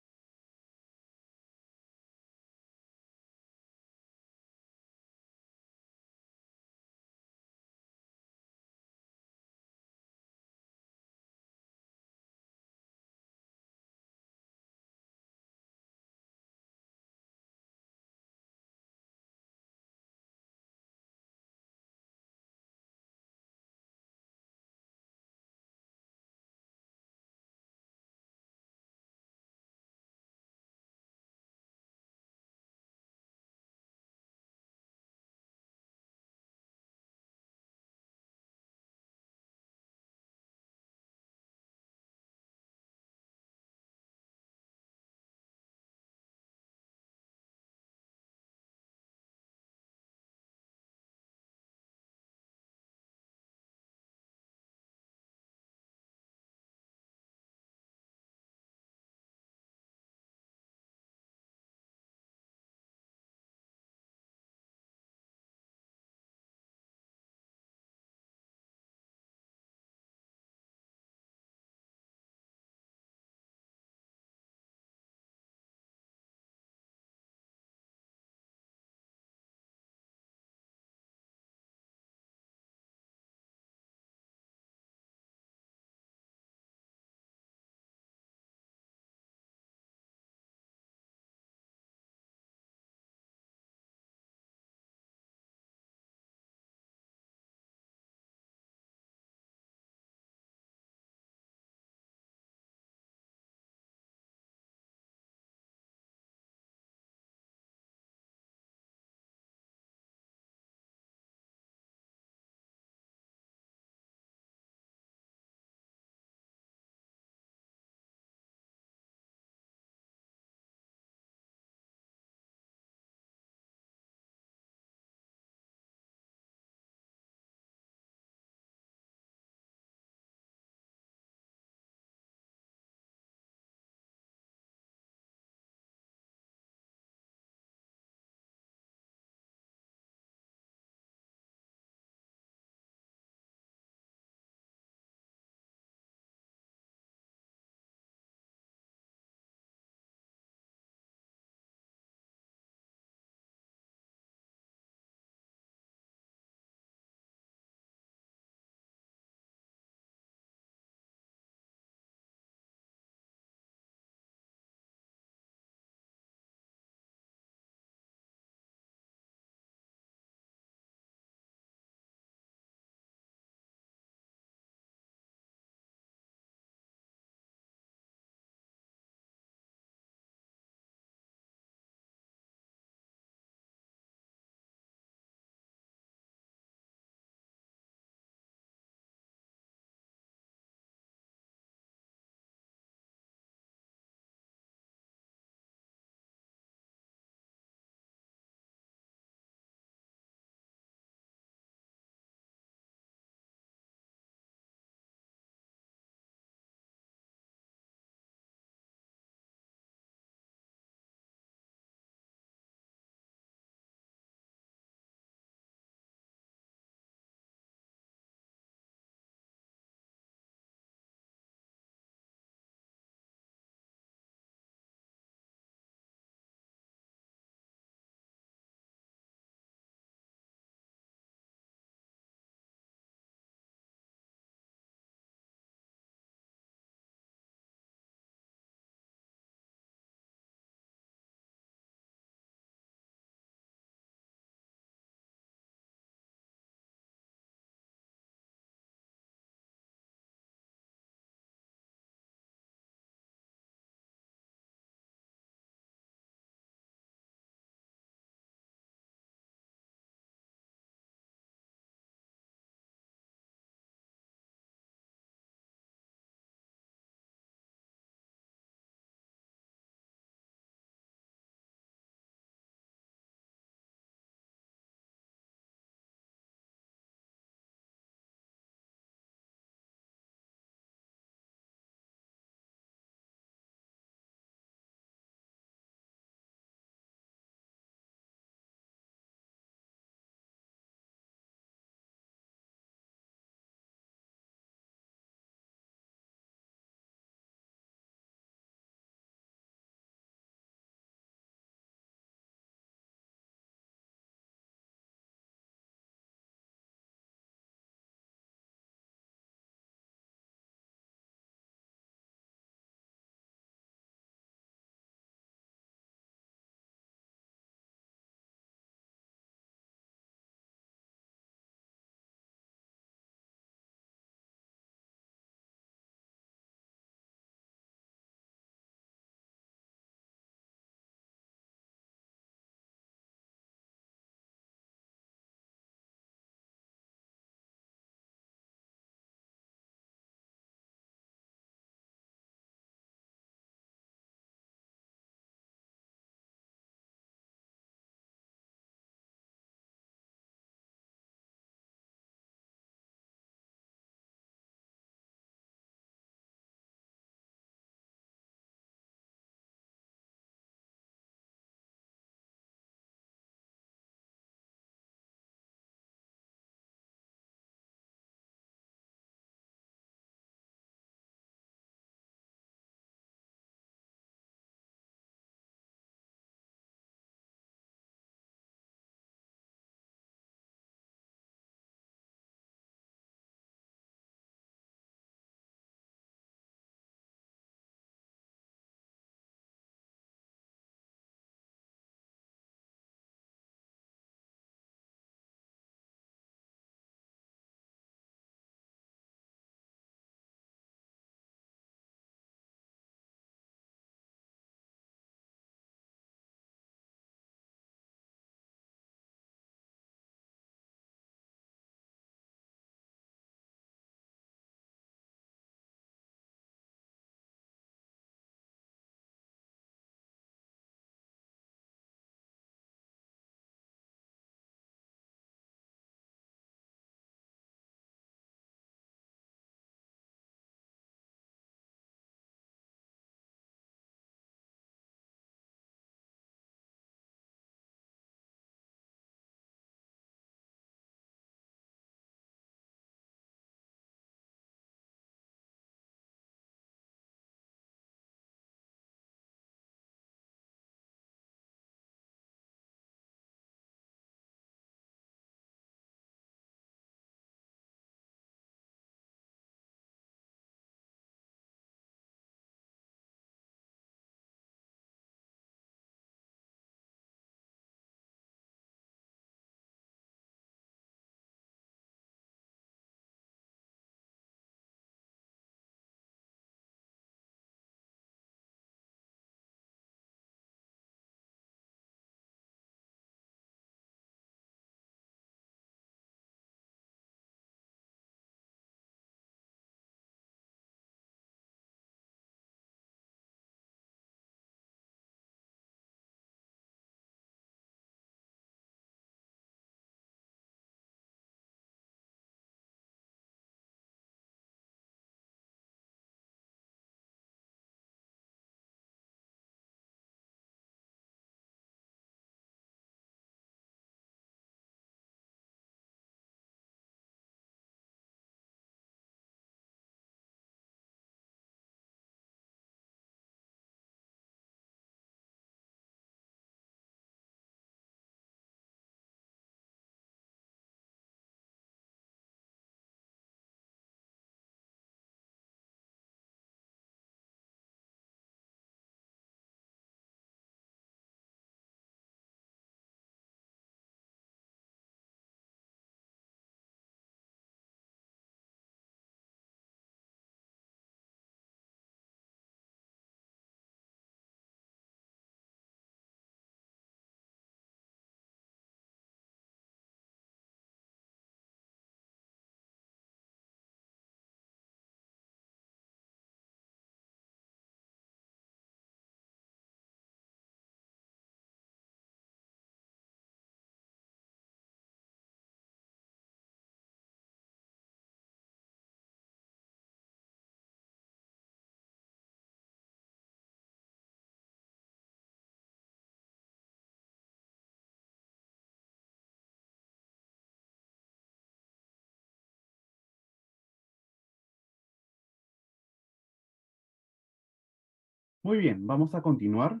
Muy bien, vamos a continuar.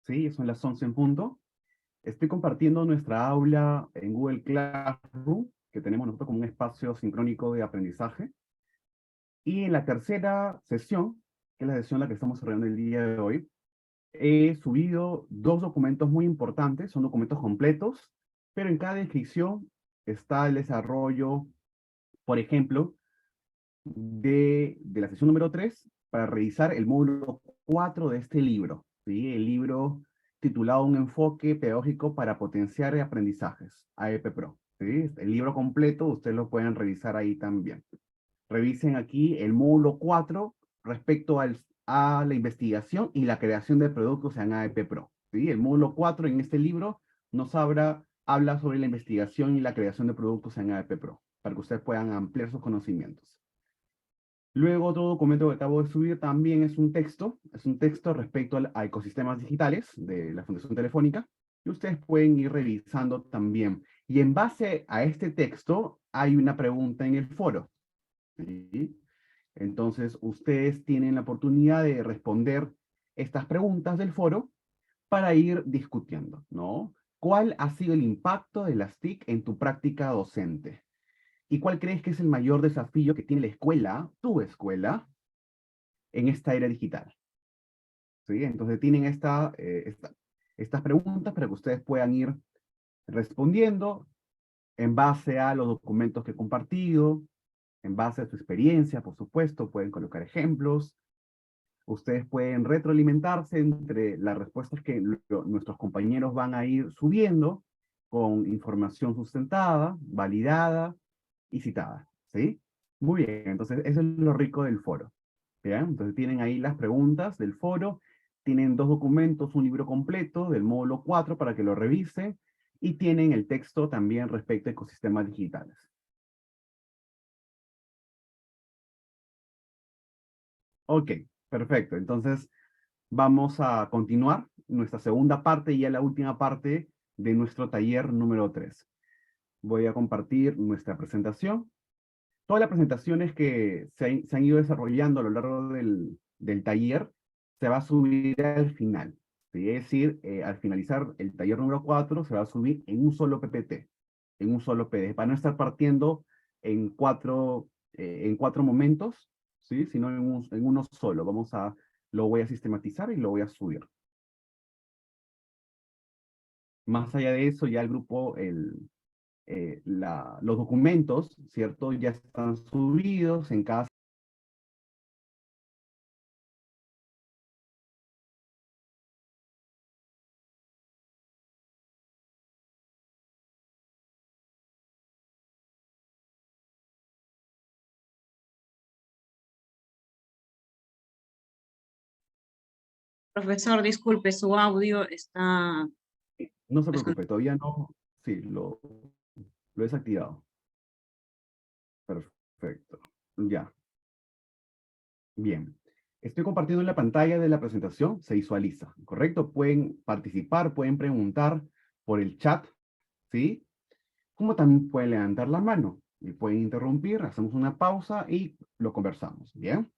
Sí, son las 11 en punto. Estoy compartiendo nuestra aula en Google Classroom, que tenemos nosotros como un espacio sincrónico de aprendizaje. Y en la tercera sesión, que es la sesión en la que estamos cerrando el día de hoy, he subido dos documentos muy importantes, son documentos completos, pero en cada descripción está el desarrollo, por ejemplo, de la sesión número 3 para revisar el módulo 4 de este libro, ¿sí? El libro titulado Un enfoque pedagógico para potenciar aprendizajes, AEP Pro, ¿sí? El libro completo ustedes lo pueden revisar ahí también. Revisen aquí el módulo 4 respecto a la investigación y la creación de productos en AEP Pro, ¿sí? El módulo 4 en este libro habla sobre la investigación y la creación de productos en AEP Pro, para que ustedes puedan ampliar sus conocimientos. Luego, otro documento que acabo de subir también es un texto respecto a ecosistemas digitales de la Fundación Telefónica, y ustedes pueden ir revisando también. Y en base a este texto, hay una pregunta en el foro, ¿sí? Entonces, ustedes tienen la oportunidad de responder estas preguntas del foro para ir discutiendo, ¿no? ¿Cuál ha sido el impacto de las TIC en tu práctica docente? ¿Y cuál crees que es el mayor desafío que tiene la escuela, tu escuela, en esta era digital? ¿Sí? Entonces tienen estas preguntas para que ustedes puedan ir respondiendo en base a los documentos que he compartido, en base a su experiencia, por supuesto, pueden colocar ejemplos. Ustedes pueden retroalimentarse entre las respuestas que nuestros compañeros van a ir subiendo con información sustentada, validada y citada, ¿sí? Muy bien, entonces eso es lo rico del foro. ¿Bien? Entonces tienen ahí las preguntas del foro, tienen dos documentos, un libro completo del módulo 4 para que lo revisen, y tienen el texto también respecto a ecosistemas digitales. Ok, perfecto. Entonces vamos a continuar nuestra segunda parte y ya la última parte de nuestro taller número 3. Voy a compartir nuestra presentación. Todas las presentaciones que se han ido desarrollando a lo largo del taller se va a subir al final, ¿sí? Es decir, al finalizar el taller número 4 se va a subir en un solo PPT, en un solo PDF, para no estar partiendo en cuatro momentos, ¿sí? Sino en uno solo. Lo voy a sistematizar y lo voy a subir. Más allá de eso, ya el grupo, los documentos, ¿cierto? Ya están subidos en cada. Profesor, disculpe, su audio está... No se preocupe, todavía no. Sí, lo he desactivado. Perfecto. Ya. Bien. Estoy compartiendo la pantalla de la presentación, se visualiza, ¿correcto? Pueden participar, pueden preguntar por el chat, ¿sí? Como también pueden levantar la mano y pueden interrumpir, hacemos una pausa y lo conversamos, ¿bien?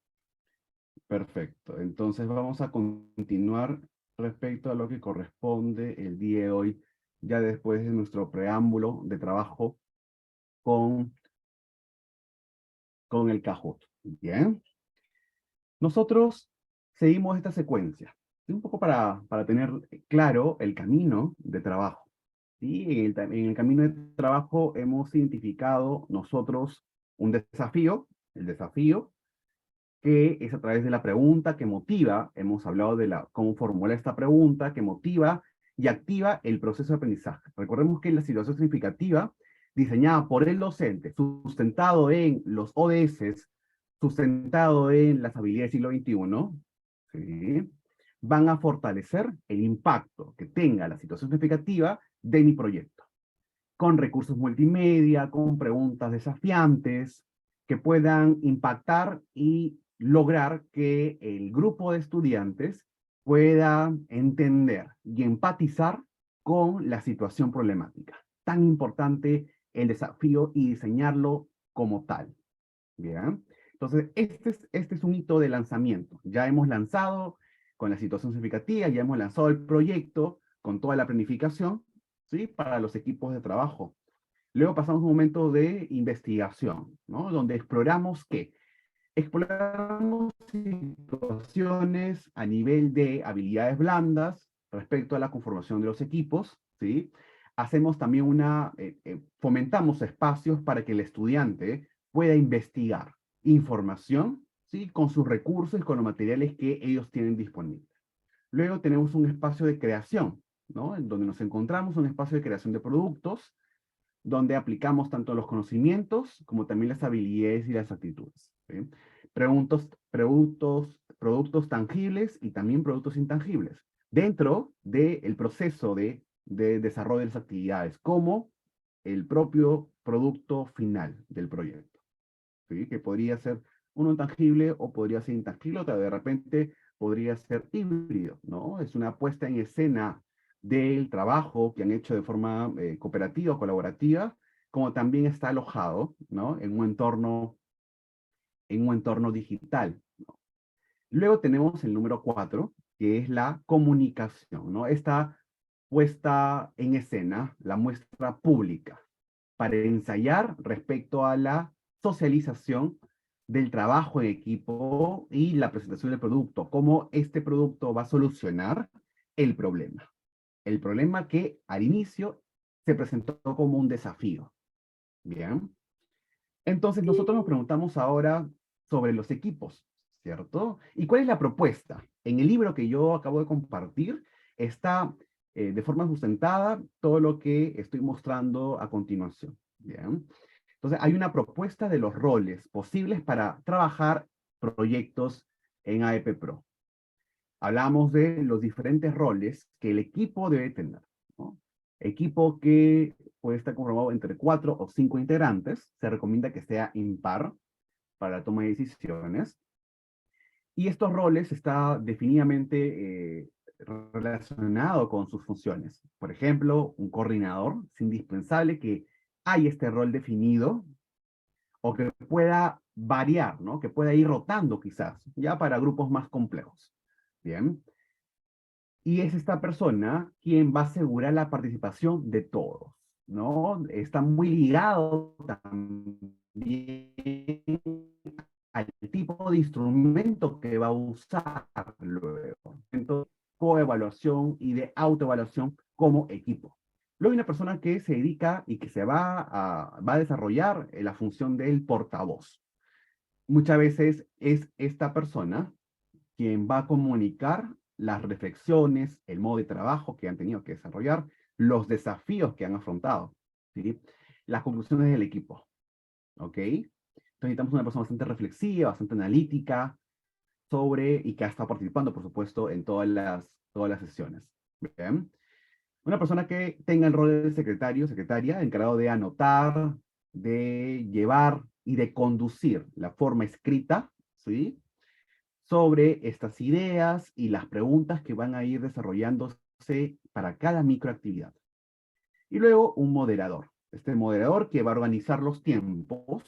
Perfecto. Entonces vamos a continuar respecto a lo que corresponde el día de hoy, ya después de nuestro preámbulo de trabajo con el Kahoot. Bien. Nosotros seguimos esta secuencia, ¿sí? Un poco para tener claro el camino de trabajo. ¿Sí? En el camino de trabajo hemos identificado nosotros un desafío, el desafío que es a través de la pregunta que motiva, hemos hablado de cómo formular esta pregunta, que motiva y activa el proceso de aprendizaje. Recordemos que la situación significativa, diseñada por el docente, sustentado en los ODS, sustentado en las habilidades del siglo XXI, ¿sí? Van a fortalecer el impacto que tenga la situación significativa de mi proyecto, con recursos multimedia, con preguntas desafiantes, que puedan impactar y lograr que el grupo de estudiantes pueda entender y empatizar con la situación problemática. Tan importante el desafío y diseñarlo como tal. ¿Bien? Entonces, este es un hito de lanzamiento. Ya hemos lanzado con la situación significativa, ya hemos lanzado el proyecto con toda la planificación, ¿sí? Para los equipos de trabajo. Luego pasamos a un momento de investigación, ¿no? Donde exploramos ¿qué? Exploramos situaciones a nivel de habilidades blandas respecto a la conformación de los equipos, ¿sí? Hacemos también fomentamos espacios para que el estudiante pueda investigar información, ¿sí? Con sus recursos y con los materiales que ellos tienen disponibles. Luego tenemos un espacio de creación, ¿no? En donde nos encontramos, un espacio de creación de productos, donde aplicamos tanto los conocimientos como también las habilidades y las actitudes, ¿sí? Productos tangibles y también productos intangibles, dentro del proceso de desarrollo de las actividades, como el propio producto final del proyecto, ¿sí? Que podría ser uno tangible o podría ser intangible, o de repente podría ser híbrido, ¿no? Es una puesta en escena del trabajo que han hecho de forma cooperativa o colaborativa, como también está alojado, ¿no? En un entorno digital, ¿no? Luego tenemos el número 4, que es la comunicación, ¿no? Esta puesta en escena, la muestra pública, para ensayar respecto a la socialización del trabajo en equipo y la presentación del producto, cómo este producto va a solucionar el problema. El problema que al inicio se presentó como un desafío. Bien. Entonces nosotros nos preguntamos ahora sobre los equipos, ¿cierto? ¿Y cuál es la propuesta? En el libro que yo acabo de compartir está de forma sustentada todo lo que estoy mostrando a continuación. Bien. Entonces hay una propuesta de los roles posibles para trabajar proyectos en AEP Pro. Hablamos de los diferentes roles que el equipo debe tener, ¿no? Equipo que puede estar conformado entre 4 o 5 integrantes, se recomienda que sea impar para la toma de decisiones, y estos roles está definidamente relacionado con sus funciones. Por ejemplo, un coordinador, es indispensable que haya este rol definido, o que pueda variar, ¿no? Que pueda ir rotando quizás, ya para grupos más complejos. Bien. Y es esta persona quien va a asegurar la participación de todos, ¿no? Está muy ligado también al tipo de instrumento que va a usar luego. Entonces, coevaluación y de autoevaluación como equipo. Luego hay una persona que se dedica y que va a desarrollar la función del portavoz. Muchas veces es esta persona quien va a comunicar las reflexiones, el modo de trabajo que han tenido que desarrollar, los desafíos que han afrontado, ¿sí? Las conclusiones del equipo, ¿ok? Entonces necesitamos una persona bastante reflexiva, bastante analítica, y que ha estado participando, por supuesto, en todas las sesiones. ¿Bien? Una persona que tenga el rol de secretario, secretaria, encargado de anotar, de llevar y de conducir la forma escrita, ¿sí? Sobre estas ideas y las preguntas que van a ir desarrollándose para cada microactividad. Y luego un moderador. Este moderador que va a organizar los tiempos,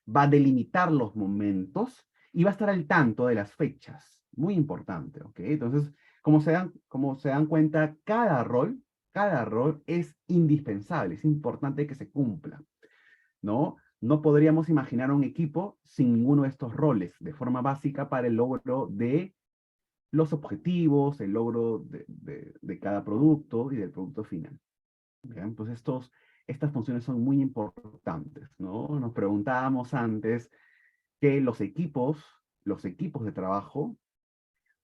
va a delimitar los momentos y va a estar al tanto de las fechas. Muy importante, ¿ok? Entonces, como se dan cuenta, cada rol es indispensable, es importante que se cumpla, ¿no? No podríamos imaginar un equipo sin ninguno de estos roles, de forma básica para el logro de los objetivos, el logro de cada producto y del producto final. ¿Bien? Pues estas funciones son muy importantes, ¿no? Nos preguntábamos antes que los equipos de trabajo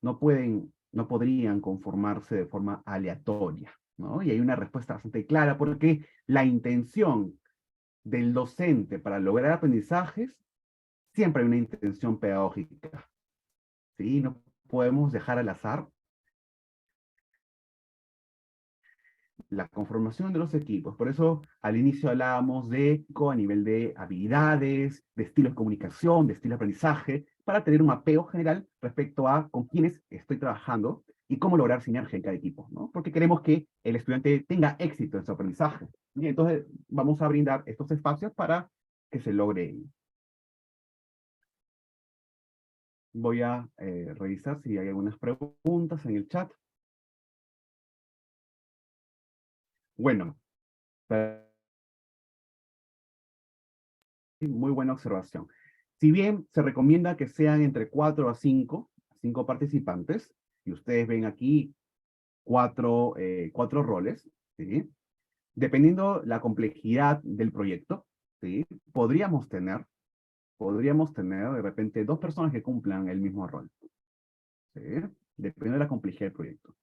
no podrían conformarse de forma aleatoria, ¿no? Y hay una respuesta bastante clara, porque la intención del docente para lograr aprendizajes, siempre hay una intención pedagógica, ¿sí? No podemos dejar al azar la conformación de los equipos. Por eso al inicio hablábamos a nivel de habilidades, de estilos de comunicación, de estilo de aprendizaje, para tener un mapeo general respecto a con quiénes estoy trabajando y cómo lograr sinergia en cada equipo, ¿no? Porque queremos que el estudiante tenga éxito en su aprendizaje. Y entonces vamos a brindar estos espacios para que se logre ello. Voy a revisar si hay algunas preguntas en el chat. Bueno, muy buena observación. Si bien se recomienda que sean entre 4 a 5 participantes, y ustedes ven aquí cuatro roles, ¿sí? Dependiendo la complejidad del proyecto, ¿sí? Podríamos tener de repente 2 personas que cumplan el mismo rol, ¿sí? Dependiendo de la complejidad del proyecto.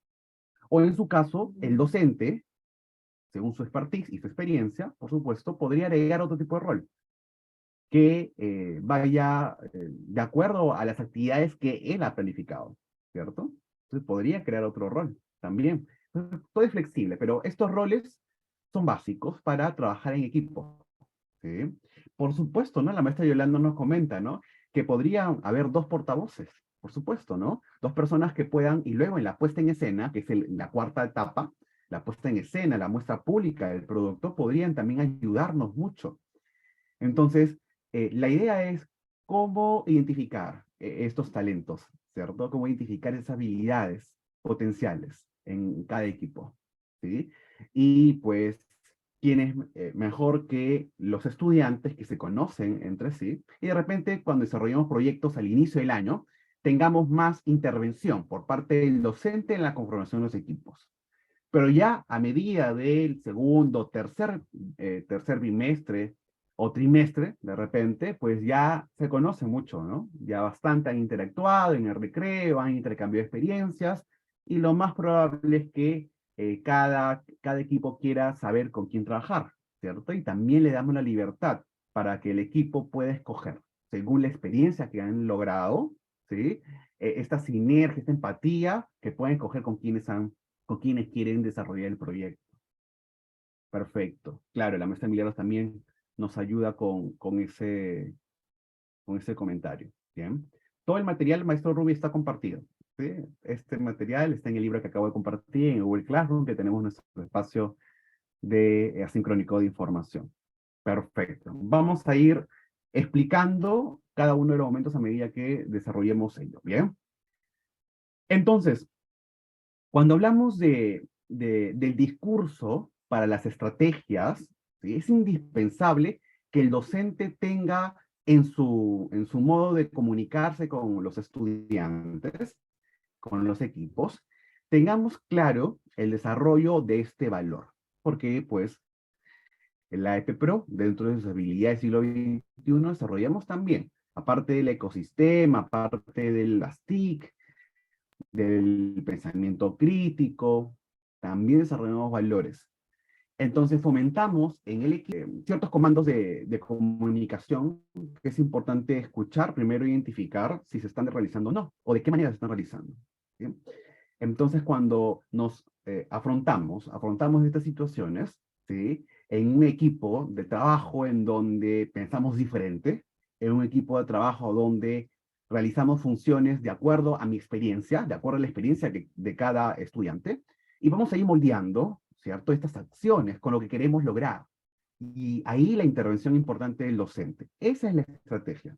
O en su caso, el docente, según su expertise y su experiencia, por supuesto, podría agregar otro tipo de rol que vaya de acuerdo a las actividades que él ha planificado, ¿cierto? Entonces podría crear otro rol también. Entonces, todo es flexible, pero estos roles son básicos para trabajar en equipo, ¿sí? Por supuesto, ¿no? La maestra Yolanda nos comenta, ¿no? Que podrían haber 2 portavoces, por supuesto, ¿no? 2 personas que puedan, y luego en la puesta en escena, que es la cuarta etapa, la puesta en escena, la muestra pública del producto, podrían también ayudarnos mucho. Entonces, la idea es cómo identificar estos talentos, ¿cierto? Cómo identificar esas habilidades potenciales en cada equipo, ¿sí? Y pues, ¿quién es mejor que los estudiantes que se conocen entre sí? Y de repente, cuando desarrollamos proyectos al inicio del año, tengamos más intervención por parte del docente en la conformación de los equipos. Pero ya a medida del segundo, tercer bimestre o trimestre, de repente, pues ya se conoce mucho, ¿no? Ya bastante han interactuado en el recreo, han intercambiado experiencias, y lo más probable es que cada equipo quiera saber con quién trabajar, ¿cierto? Y también le damos la libertad para que el equipo pueda escoger, según la experiencia que han logrado, ¿sí? Esta sinergia, esta empatía, que pueden escoger con quienes quieren desarrollar el proyecto. Perfecto. Claro, la maestra Milagros también nos ayuda con ese comentario. Bien. Todo el material, maestro Rubi, está compartido, ¿sí? Este material está en el libro que acabo de compartir en Google Classroom, que tenemos nuestro espacio de asincrónico de información. Perfecto. Vamos a ir explicando cada uno de los momentos a medida que desarrollemos ello. Bien. Entonces, cuando hablamos del discurso para las estrategias, ¿sí? Es indispensable que el docente tenga en su modo de comunicarse con los estudiantes, con los equipos, tengamos claro el desarrollo de este valor. Porque, pues, en la EPPRO, dentro de sus habilidades del siglo XXI, desarrollamos también, aparte del ecosistema, aparte de las TIC, del pensamiento crítico, también desarrollamos valores. Entonces fomentamos en el ciertos comandos de comunicación que es importante escuchar, primero identificar si se están realizando o no, o de qué manera se están realizando. ¿Sí? Entonces cuando nos afrontamos estas situaciones, ¿sí? En un equipo de trabajo en donde pensamos diferente, en un equipo de trabajo donde realizamos funciones de acuerdo a mi experiencia, de acuerdo a la experiencia de cada estudiante, y vamos a ir moldeando, ¿cierto?, estas acciones con lo que queremos lograr. Y ahí la intervención importante del docente. Esa es la estrategia.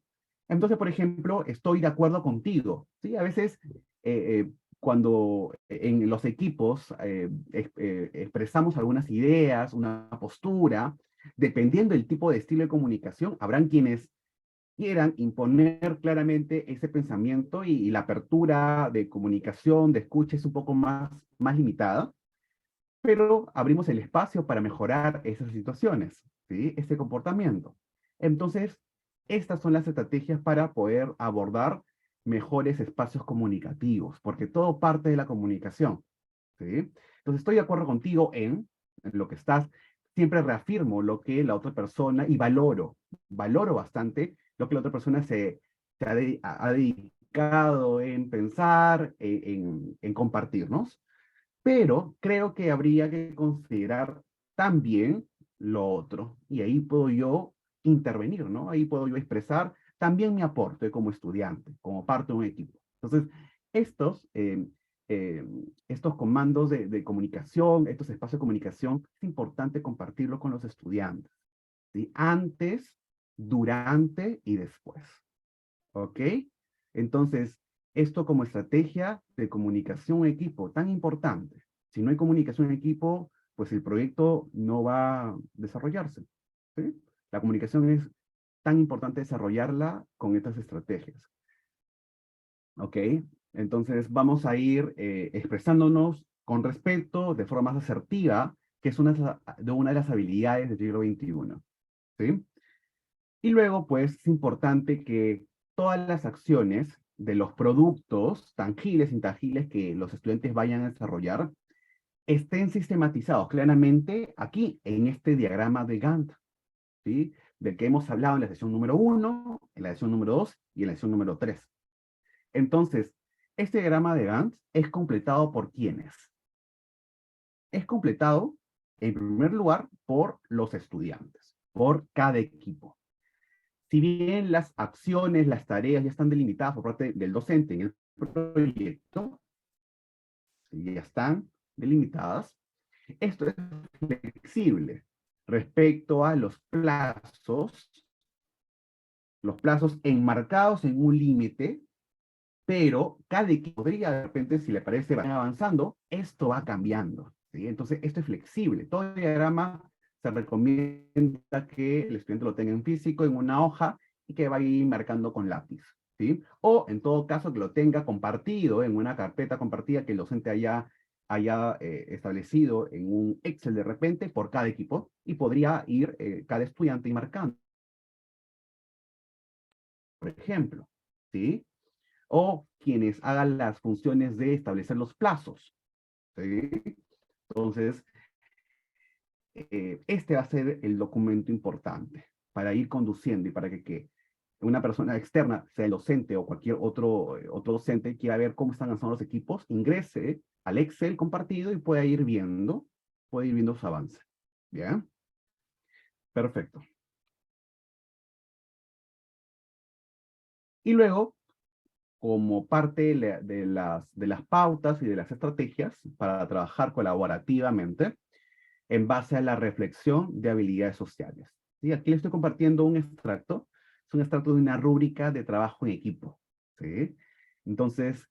Entonces, por ejemplo, estoy de acuerdo contigo, ¿sí? A veces, cuando en los equipos expresamos algunas ideas, una postura, dependiendo del tipo de estilo de comunicación, habrán quienes quieran imponer claramente ese pensamiento y la apertura de comunicación, de escucha es un poco más limitada, pero abrimos el espacio para mejorar esas situaciones, ¿sí? Ese comportamiento. Entonces, estas son las estrategias para poder abordar mejores espacios comunicativos, porque todo parte de la comunicación, ¿sí? Entonces, estoy de acuerdo contigo en lo que estás, siempre reafirmo lo que la otra persona, y valoro bastante lo que la otra persona se ha dedicado en pensar, en compartirnos, pero creo que habría que considerar también lo otro, y ahí puedo yo intervenir, ¿no? Ahí puedo yo expresar también mi aporte como estudiante, como parte de un equipo. Entonces, estos, estos comandos de comunicación, estos espacios de comunicación, es importante compartirlo con los estudiantes, ¿sí? Antes, durante y después, ¿ok? Entonces, esto como estrategia de comunicación en equipo, tan importante. Si no hay comunicación en equipo, pues el proyecto no va a desarrollarse, ¿sí? La comunicación es tan importante desarrollarla con estas estrategias. ¿Ok? Entonces vamos a ir expresándonos con respeto, de forma más asertiva, que es una de las habilidades del siglo XXI. ¿Sí? Y luego, pues, es importante que todas las acciones de los productos tangibles e intangibles que los estudiantes vayan a desarrollar estén sistematizados claramente aquí, en este diagrama de Gantt, ¿sí? Del que hemos hablado en la sesión número 1, en la sesión número 2 y en la sesión número 3. Entonces, este diagrama de Gantt es completado por ¿quiénes? Es completado, en primer lugar, por los estudiantes, por cada equipo. Si bien las acciones, las tareas ya están delimitadas por parte del docente en el proyecto, ya están delimitadas, esto es flexible respecto a los plazos enmarcados en un límite, pero cada equipo podría, de repente, si le parece, van avanzando, esto va cambiando, ¿sí? Entonces, esto es flexible. Todo diagrama se recomienda que el estudiante lo tenga en físico, en una hoja, y que vaya marcando con lápiz, ¿sí? O, en todo caso, que lo tenga compartido en una carpeta compartida que el docente haya establecido en un Excel de repente por cada equipo, y podría ir cada estudiante y marcando, por ejemplo, ¿sí? O quienes hagan las funciones de establecer los plazos, ¿sí? Entonces, este va a ser el documento importante para ir conduciendo y para que una persona externa, sea el docente o cualquier otro docente, quiera ver cómo están avanzando los equipos, ingrese al Excel compartido y pueda ir viendo su avance. ¿Bien? Perfecto. Y luego, como parte de las pautas y de las estrategias para trabajar colaborativamente en base a la reflexión de habilidades sociales. ¿Sí? Aquí les estoy compartiendo un extracto, es un extracto de una rúbrica de trabajo en equipo. ¿Sí? Entonces,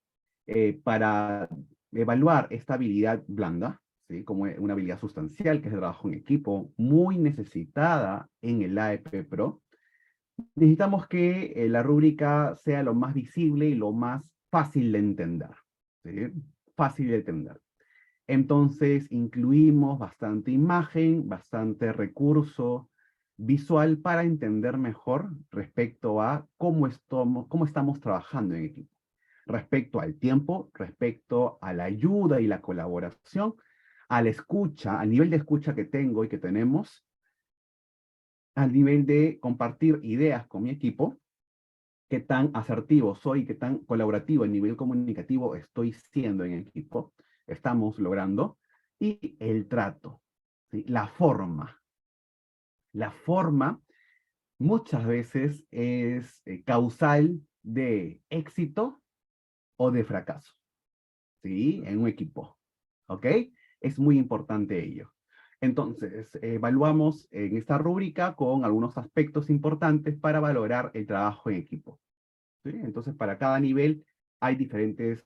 para evaluar esta habilidad blanda, ¿sí? Como una habilidad sustancial, que es el trabajo en equipo, muy necesitada en el AEP Pro, necesitamos que la rúbrica sea lo más visible y lo más fácil de entender. ¿Sí? Fácil de entender. Entonces, incluimos bastante imagen, bastante recurso visual para entender mejor respecto a cómo estamos trabajando en equipo. Respecto al tiempo, respecto a la ayuda y la colaboración, a la escucha, al nivel de escucha que tengo y que tenemos, al nivel de compartir ideas con mi equipo, qué tan asertivo soy, qué tan colaborativo a nivel comunicativo estoy siendo en equipo, estamos logrando, y el trato, ¿sí? La forma. La forma muchas veces es causal de éxito o de fracaso, ¿sí? En un equipo, ¿ok? Es muy importante ello. Entonces, evaluamos en esta rúbrica con algunos aspectos importantes para valorar el trabajo en equipo. ¿Sí? Entonces, para cada nivel hay diferentes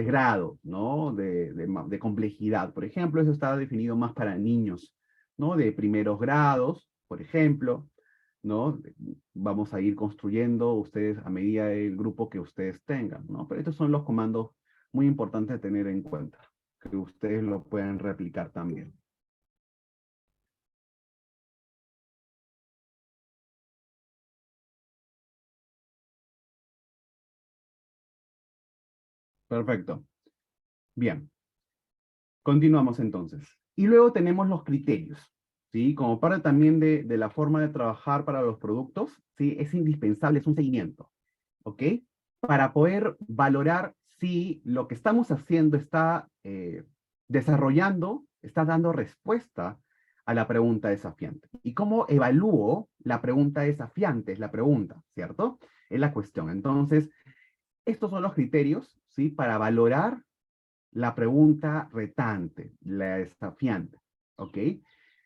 grados, ¿no? De complejidad. Por ejemplo, eso está definido más para niños, ¿no? De primeros grados, por ejemplo, ¿no? Vamos a ir construyendo ustedes a medida del grupo que ustedes tengan, ¿no? Pero estos son los comandos muy importantes de tener en cuenta, que ustedes lo pueden replicar también. Perfecto. Bien. Continuamos entonces. Y luego tenemos los criterios, ¿sí? Como parte también de la forma de trabajar para los productos, ¿sí? Es indispensable, es un seguimiento, ¿ok? Para poder valorar si lo que estamos haciendo está desarrollando, está dando respuesta a la pregunta desafiante. ¿Y cómo evalúo la pregunta desafiante? Es la pregunta, ¿cierto? Es la cuestión. Entonces, estos son los criterios, ¿sí? Para valorar la pregunta retante, la desafiante, ¿ok?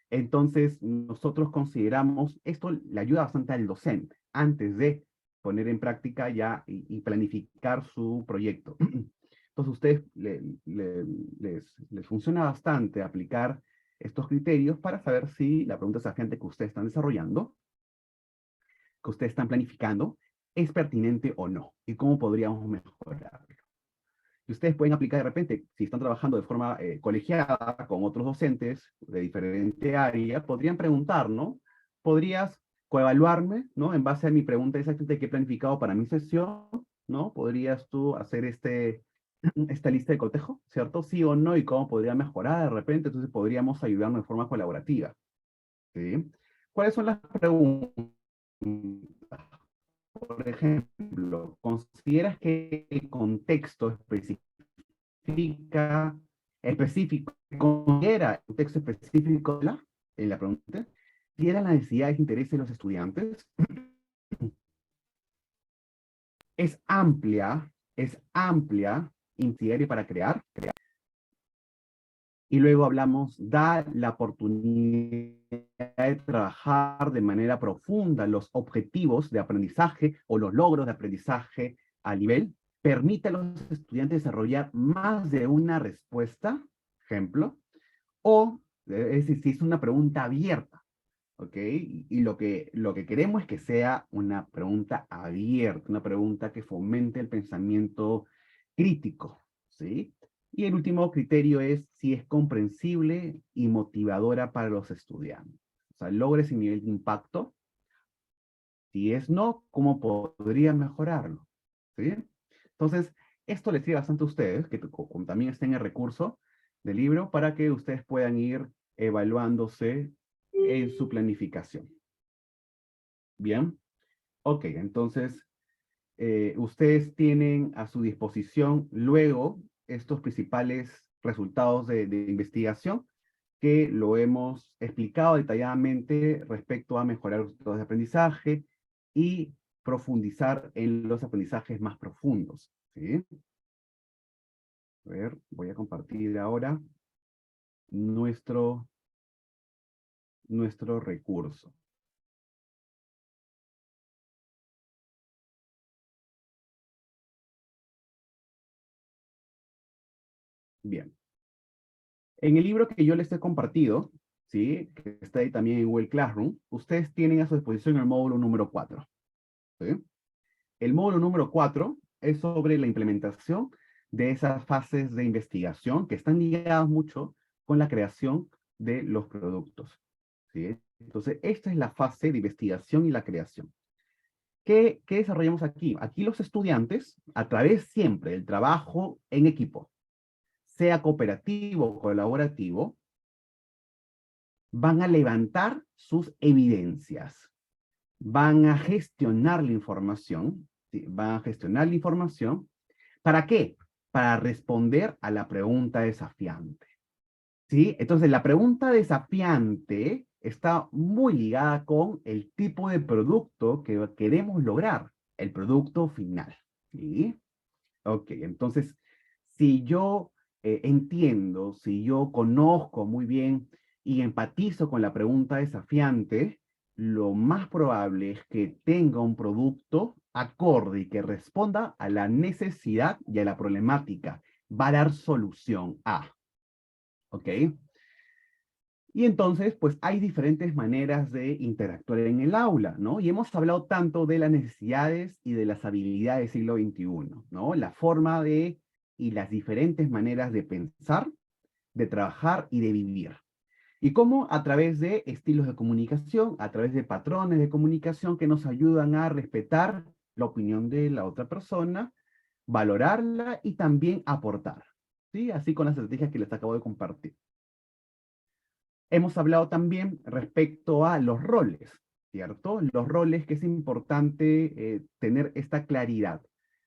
Entonces, nosotros consideramos, esto le ayuda bastante al docente, antes de poner en práctica ya y planificar su proyecto. Entonces, a ustedes les funciona bastante aplicar estos criterios para saber si la pregunta desafiante que ustedes están desarrollando, que ustedes están planificando, es pertinente o no, y cómo podríamos mejorarlo. Y ustedes pueden aplicar de repente, si están trabajando de forma colegiada con otros docentes de diferente área, podrían preguntar, ¿no? ¿Podrías coevaluarme, ¿no? En base a mi pregunta exactamente que he planificado para mi sesión, ¿no? ¿Podrías tú hacer esta lista de cotejo, ¿cierto? Sí o no, y cómo podría mejorar de repente, entonces podríamos ayudarnos de forma colaborativa, ¿sí? ¿Cuáles son las preguntas? Por ejemplo, ¿consideras que el contexto considera el contexto específico en la pregunta? ¿Tiene las necesidades e intereses de los estudiantes? Es amplia, incidencia para crear. Y luego hablamos, da la oportunidad de trabajar de manera profunda los objetivos de aprendizaje o los logros de aprendizaje a nivel, permite a los estudiantes desarrollar más de una respuesta, ejemplo, o es decir, si es una pregunta abierta, ¿ok? Y lo que queremos es que sea una pregunta abierta, una pregunta que fomente el pensamiento crítico, ¿sí? Y el último criterio es si es comprensible y motivadora para los estudiantes. O sea, logra ese nivel de impacto. Si es no, ¿cómo podría mejorarlo? ¿Sí? Entonces, esto les sirve bastante a ustedes, que también estén en el recurso del libro, para que ustedes puedan ir evaluándose en su planificación. Bien. Ok, entonces, ustedes tienen a su disposición luego estos principales resultados de investigación que lo hemos explicado detalladamente respecto a mejorar los resultados de aprendizaje y profundizar en los aprendizajes más profundos, ¿sí? A ver, voy a compartir ahora nuestro recurso. Bien. En el libro que yo les he compartido, ¿sí? Que está ahí también en Google Classroom, ustedes tienen a su disposición el módulo número 4. ¿Sí? El módulo número 4 es sobre la implementación de esas fases de investigación que están ligadas mucho con la creación de los productos, ¿sí? Entonces, esta es la fase de investigación y la creación. ¿Qué desarrollamos aquí? Aquí los estudiantes, a través siempre del trabajo en equipo, sea cooperativo o colaborativo, van a levantar sus evidencias, van a gestionar la información, ¿sí? Van a gestionar la información. ¿Para qué? Para responder a la pregunta desafiante, ¿sí? Entonces, la pregunta desafiante está muy ligada con el tipo de producto que queremos lograr, el producto final, ¿sí? Ok, entonces, si yo entiendo, si yo conozco muy bien y empatizo con la pregunta desafiante, lo más probable es que tenga un producto acorde y que responda a la necesidad y a la problemática. Va a dar solución a. ¿Ok? Y entonces, pues hay diferentes maneras de interactuar en el aula, ¿no? Y hemos hablado tanto de las necesidades y de las habilidades del siglo XXI, ¿no? La forma de y las diferentes maneras de pensar, de trabajar y de vivir. Y cómo a través de estilos de comunicación, a través de patrones de comunicación que nos ayudan a respetar la opinión de la otra persona, valorarla y también aportar, ¿sí? Así con las estrategias que les acabo de compartir. Hemos hablado también respecto a los roles, ¿cierto? Los roles, que es importante tener esta claridad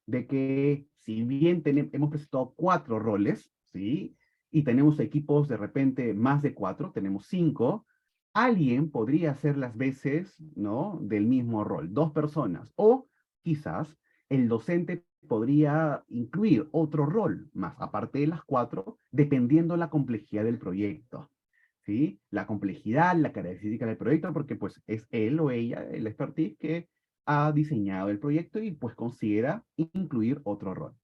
de que si bien hemos presentado 4 roles, ¿sí? Y tenemos equipos de repente más de 4, tenemos 5, alguien podría hacer las veces, ¿no? Del mismo rol, 2 personas, o quizás el docente podría incluir otro rol más, aparte de las 4, dependiendo la complejidad del proyecto. ¿Sí? La complejidad, la característica del proyecto, porque pues es él o ella, el expertise, que ha diseñado el proyecto y pues considera incluir otro rol.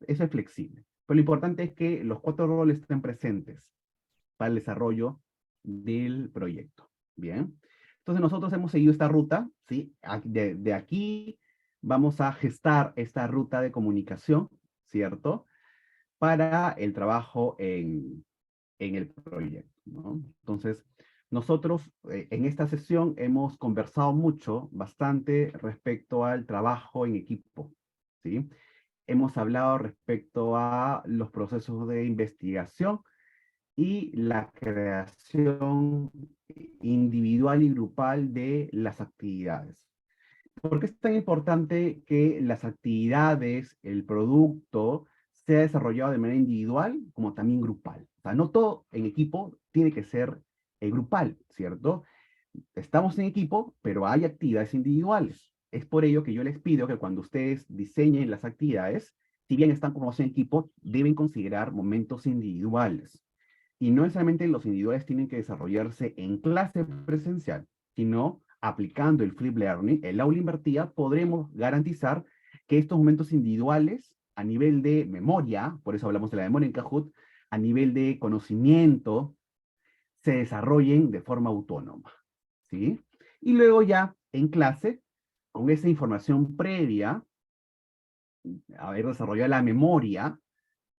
Eso es flexible. Pero lo importante es que los 4 roles estén presentes para el desarrollo del proyecto. Bien. Entonces nosotros hemos seguido esta ruta, ¿sí? De aquí vamos a gestar esta ruta de comunicación, ¿cierto? Para el trabajo en el proyecto, ¿no? Entonces, nosotros en esta sesión hemos conversado mucho, bastante respecto al trabajo en equipo, ¿sí? Hemos hablado respecto a los procesos de investigación y la creación individual y grupal de las actividades. ¿Por qué es tan importante que las actividades, el producto, sea desarrollado de manera individual como también grupal? O sea, no todo en equipo tiene que ser grupal, ¿cierto? Estamos en equipo, pero hay actividades individuales. Es por ello que yo les pido que cuando ustedes diseñen las actividades, si bien están como en equipo, deben considerar momentos individuales. Y no necesariamente los individuales tienen que desarrollarse en clase presencial, sino aplicando el Flip Learning, el aula invertida, podremos garantizar que estos momentos individuales, a nivel de memoria, por eso hablamos de la memoria en Kahoot, a nivel de conocimiento, se desarrollen de forma autónoma, ¿sí? Y luego ya en clase, con esa información previa, haber desarrollado la memoria,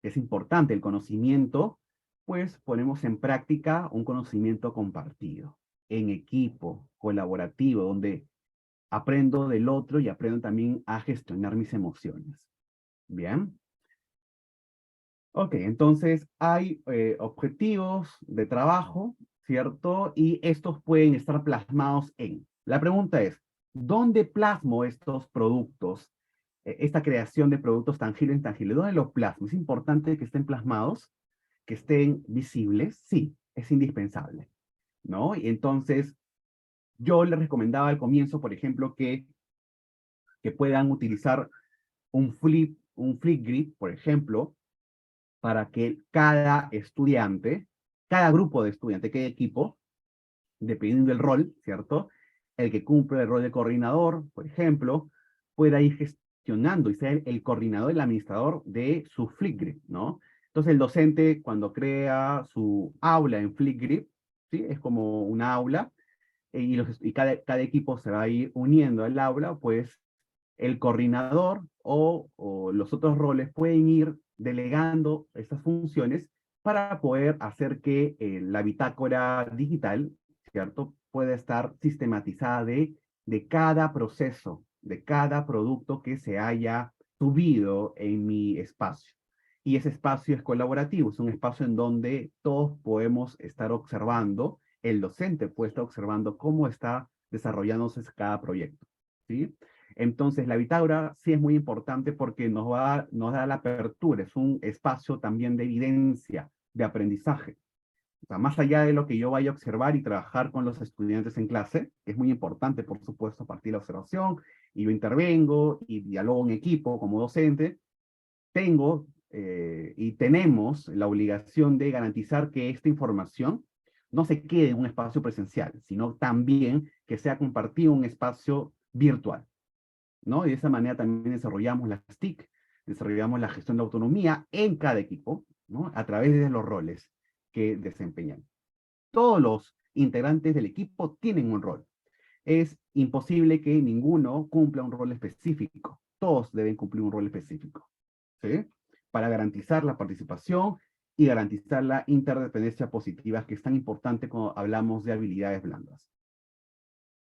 que es importante el conocimiento, pues ponemos en práctica un conocimiento compartido, en equipo, colaborativo, donde aprendo del otro y aprendo también a gestionar mis emociones. Bien. Ok, entonces hay objetivos de trabajo, ¿cierto? Y estos pueden estar plasmados en. La pregunta es, ¿dónde plasmo estos productos? Esta creación de productos tangibles e intangibles, ¿dónde los plasmo? ¿Es importante que estén plasmados? ¿Que estén visibles? Sí, es indispensable, ¿no? Y entonces, yo les recomendaba al comienzo, por ejemplo, que puedan utilizar un flip grid, por ejemplo, para que cada estudiante, cada grupo de estudiantes, cada equipo, dependiendo del rol, ¿cierto? El que cumple el rol de coordinador, por ejemplo, pueda ir gestionando y ser el coordinador, el administrador de su Flipgrid, ¿no? Entonces el docente cuando crea su aula en Flipgrid, ¿sí? Es como un aula, y cada equipo se va a ir uniendo al aula, pues el coordinador o los otros roles pueden ir delegando estas funciones para poder hacer que la bitácora digital, ¿cierto?, pueda estar sistematizada de cada proceso, de cada producto que se haya subido en mi espacio. Y ese espacio es colaborativo, es un espacio en donde todos podemos estar observando, el docente puede estar observando cómo está desarrollándose cada proyecto, ¿sí? Entonces, la bitácora sí es muy importante porque nos da la apertura, es un espacio también de evidencia, de aprendizaje. O sea, más allá de lo que yo vaya a observar y trabajar con los estudiantes en clase, que es muy importante, por supuesto, a partir de la observación, y yo intervengo y dialogo en equipo como docente, tengo y tenemos la obligación de garantizar que esta información no se quede en un espacio presencial, sino también que sea compartido en un espacio virtual, ¿no? Y de esa manera también desarrollamos las TIC, desarrollamos la gestión de autonomía en cada equipo, ¿no? A través de los roles que desempeñan. Todos los integrantes del equipo tienen un rol. Es imposible que ninguno cumpla un rol específico. Todos deben cumplir un rol específico, ¿sí? Para garantizar la participación y garantizar la interdependencia positiva, que es tan importante cuando hablamos de habilidades blandas.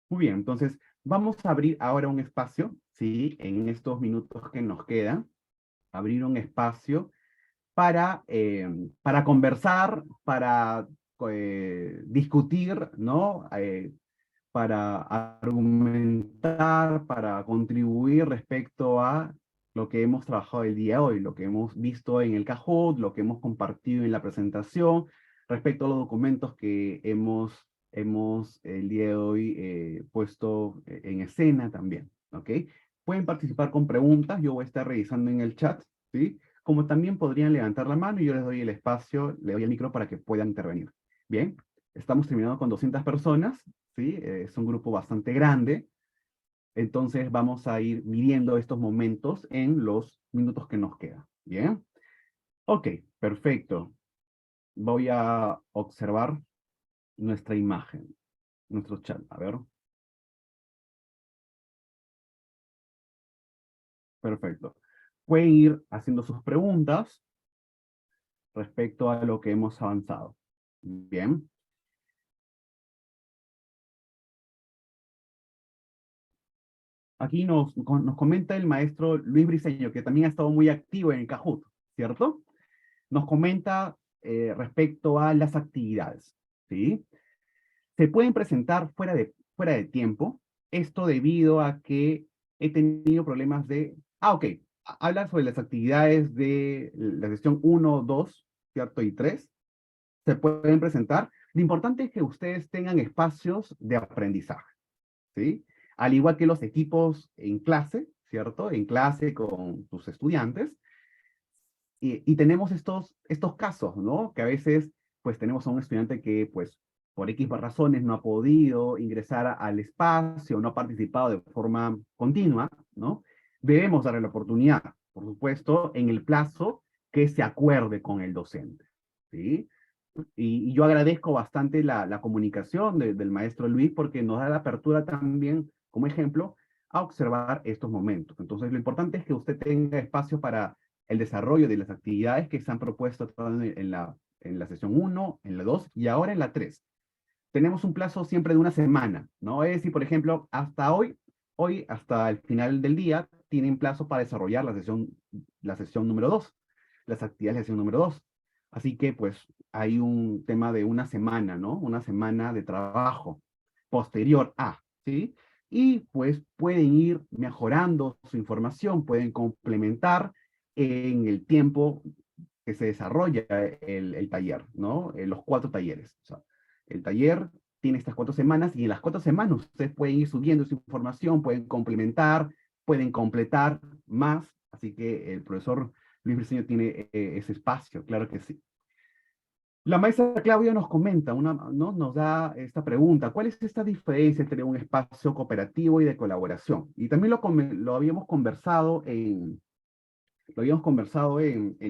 Muy bien, entonces vamos a abrir ahora un espacio, ¿sí? En estos minutos que nos quedan, abrir un espacio para conversar, para discutir, ¿no? Para argumentar, para contribuir respecto a lo que hemos trabajado el día de hoy, lo que hemos visto en el Kahoot, lo que hemos compartido en la presentación, respecto a los documentos que hemos el día de hoy puesto en escena también, ¿ok? Pueden participar con preguntas, yo voy a estar revisando en el chat, ¿sí? Como también podrían levantar la mano y yo les doy el espacio, le doy el micro para que puedan intervenir. Bien, estamos terminando con 200 personas, ¿sí? Es un grupo bastante grande. Entonces vamos a ir midiendo estos momentos en los minutos que nos quedan. ¿Bien? Ok, perfecto. Voy a observar nuestra imagen, nuestro chat. A ver. Perfecto. Pueden ir haciendo sus preguntas respecto a lo que hemos avanzado. Bien. Aquí nos comenta el maestro Luis Briceño, que también ha estado muy activo en el Kahoot, ¿cierto? Nos comenta respecto a las actividades, ¿sí? Se pueden presentar fuera de tiempo, esto debido a que he tenido problemas de... Ah, ok. Habla sobre las actividades de la sesión 1, 2, ¿cierto? Y 3. Se pueden presentar. Lo importante es que ustedes tengan espacios de aprendizaje, ¿sí? Al igual que los equipos en clase, ¿cierto? En clase con tus estudiantes. Y tenemos estos casos, ¿no? Que a veces, pues, tenemos a un estudiante que, pues, por X razones no ha podido ingresar al espacio, no ha participado de forma continua, ¿no? Debemos darle la oportunidad, por supuesto, en el plazo que se acuerde con el docente, ¿sí? Y yo agradezco bastante la comunicación del maestro Luis porque nos da la apertura también, como ejemplo, a observar estos momentos. Entonces, lo importante es que usted tenga espacio para el desarrollo de las actividades que se han propuesto en la sesión 1, en la 2 y ahora en la 3. Tenemos un plazo siempre de una semana, ¿no? Es decir, por ejemplo, hasta hoy hasta el final del día, tienen plazo para desarrollar la sesión número 2, las actividades de la sesión número 2. Así que, pues, hay un tema de una semana, ¿no? Una semana de trabajo posterior a, ¿sí? Y, pues, pueden ir mejorando su información, pueden complementar en el tiempo que se desarrolla el taller, ¿no? Los 4 talleres. O sea, el taller tiene estas 4 semanas y en las 4 semanas ustedes pueden ir subiendo su información, pueden complementar, pueden completar más. Así que el profesor Luis Briceño tiene ese espacio, claro que sí. La maestra Claudia nos comenta, ¿no? Nos da esta pregunta, ¿cuál es esta diferencia entre un espacio cooperativo y de colaboración? Y también lo habíamos conversado en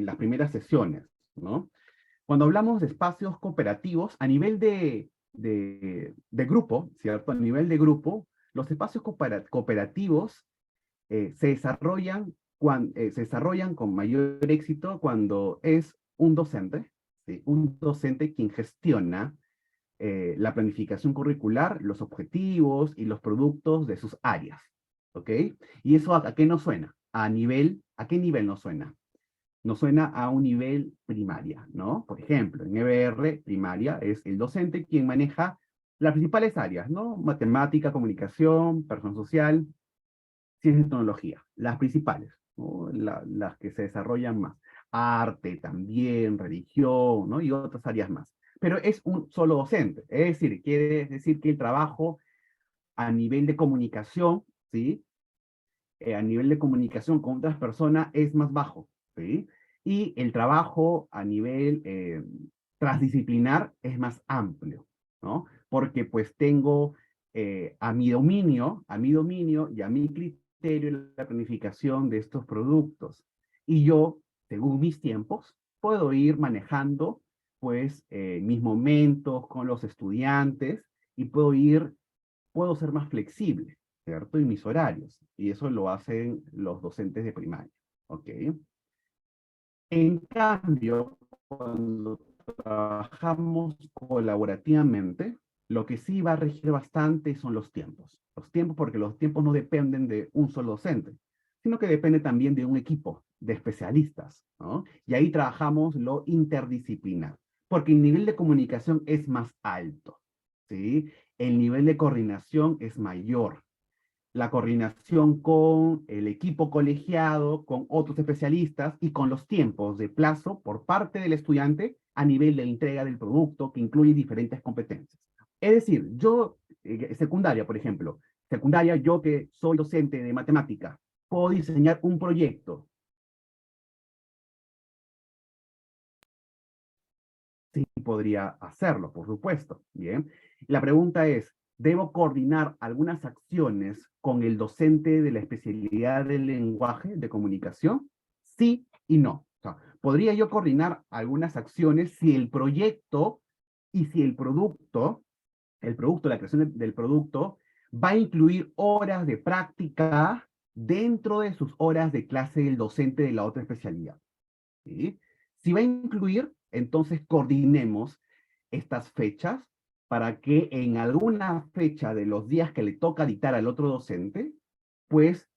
las primeras sesiones, ¿no? Cuando hablamos de espacios cooperativos, a nivel de grupo, ¿cierto? A nivel de grupo, los espacios cooperativos se desarrollan con mayor éxito cuando es un docente, ¿sí? Un docente quien gestiona la planificación curricular, los objetivos y los productos de sus áreas, ¿ok? ¿Y eso a qué nos suena? ¿A qué nivel nos suena? Nos suena a un nivel primaria, ¿no? Por ejemplo, en EBR, primaria, es el docente quien maneja las principales áreas, ¿no? Matemática, comunicación, persona social, ciencia y tecnología, las principales, ¿no? Las que se desarrollan más. Arte también, religión, ¿no? Y otras áreas más. Pero es un solo docente, es decir, quiere decir que el trabajo a nivel de comunicación, ¿sí? A nivel de comunicación con otras personas es más bajo, ¿sí? Y el trabajo a nivel transdisciplinar es más amplio, ¿no? Porque pues tengo a mi dominio y a mi criterio la planificación de estos productos. Y yo, según mis tiempos, puedo ir manejando pues mis momentos con los estudiantes y puedo ser más flexible, ¿cierto? Y mis horarios. Y eso lo hacen los docentes de primaria, ¿ok? En cambio, cuando trabajamos colaborativamente, lo que sí va a regir bastante son los tiempos. Los tiempos, porque los tiempos no dependen de un solo docente, sino que depende también de un equipo de especialistas, ¿no? Y ahí trabajamos lo interdisciplinar, porque el nivel de comunicación es más alto, ¿sí? El nivel de coordinación es mayor, la coordinación con el equipo colegiado, con otros especialistas y con los tiempos de plazo por parte del estudiante a nivel de entrega del producto que incluye diferentes competencias. Es decir, yo, secundaria, por ejemplo, secundaria, yo que soy docente de matemática, puedo diseñar un proyecto. Sí, podría hacerlo, por supuesto. Bien. La pregunta es, ¿Debo coordinar algunas acciones con el docente de la especialidad del lenguaje de comunicación? Sí y no. O sea, ¿podría yo coordinar algunas acciones si el proyecto y si el producto, la creación del producto, va a incluir horas de práctica dentro de sus horas de clase del docente de la otra especialidad? ¿Sí? Si va a incluir, entonces coordinemos estas fechas para que en alguna fecha de los días que le toca dictar al otro docente, pues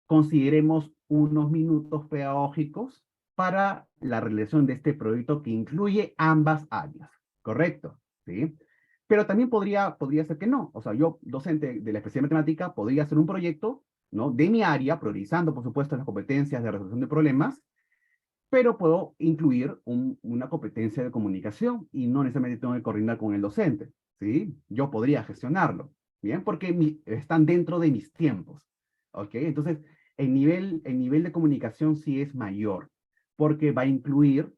consideremos unos minutos pedagógicos para la realización de este proyecto que incluye ambas áreas, ¿correcto? ¿Sí? Pero también podría ser que no. O sea, yo, docente de la especialidad de matemática, podría hacer un proyecto, ¿no?, de mi área, priorizando, por supuesto, las competencias de resolución de problemas, pero puedo incluir una competencia de comunicación y no necesariamente tengo que coordinar con el docente, ¿sí? Yo podría gestionarlo, ¿bien? Porque están dentro de mis tiempos, ¿ok? Entonces, el nivel de comunicación sí es mayor, porque va a incluir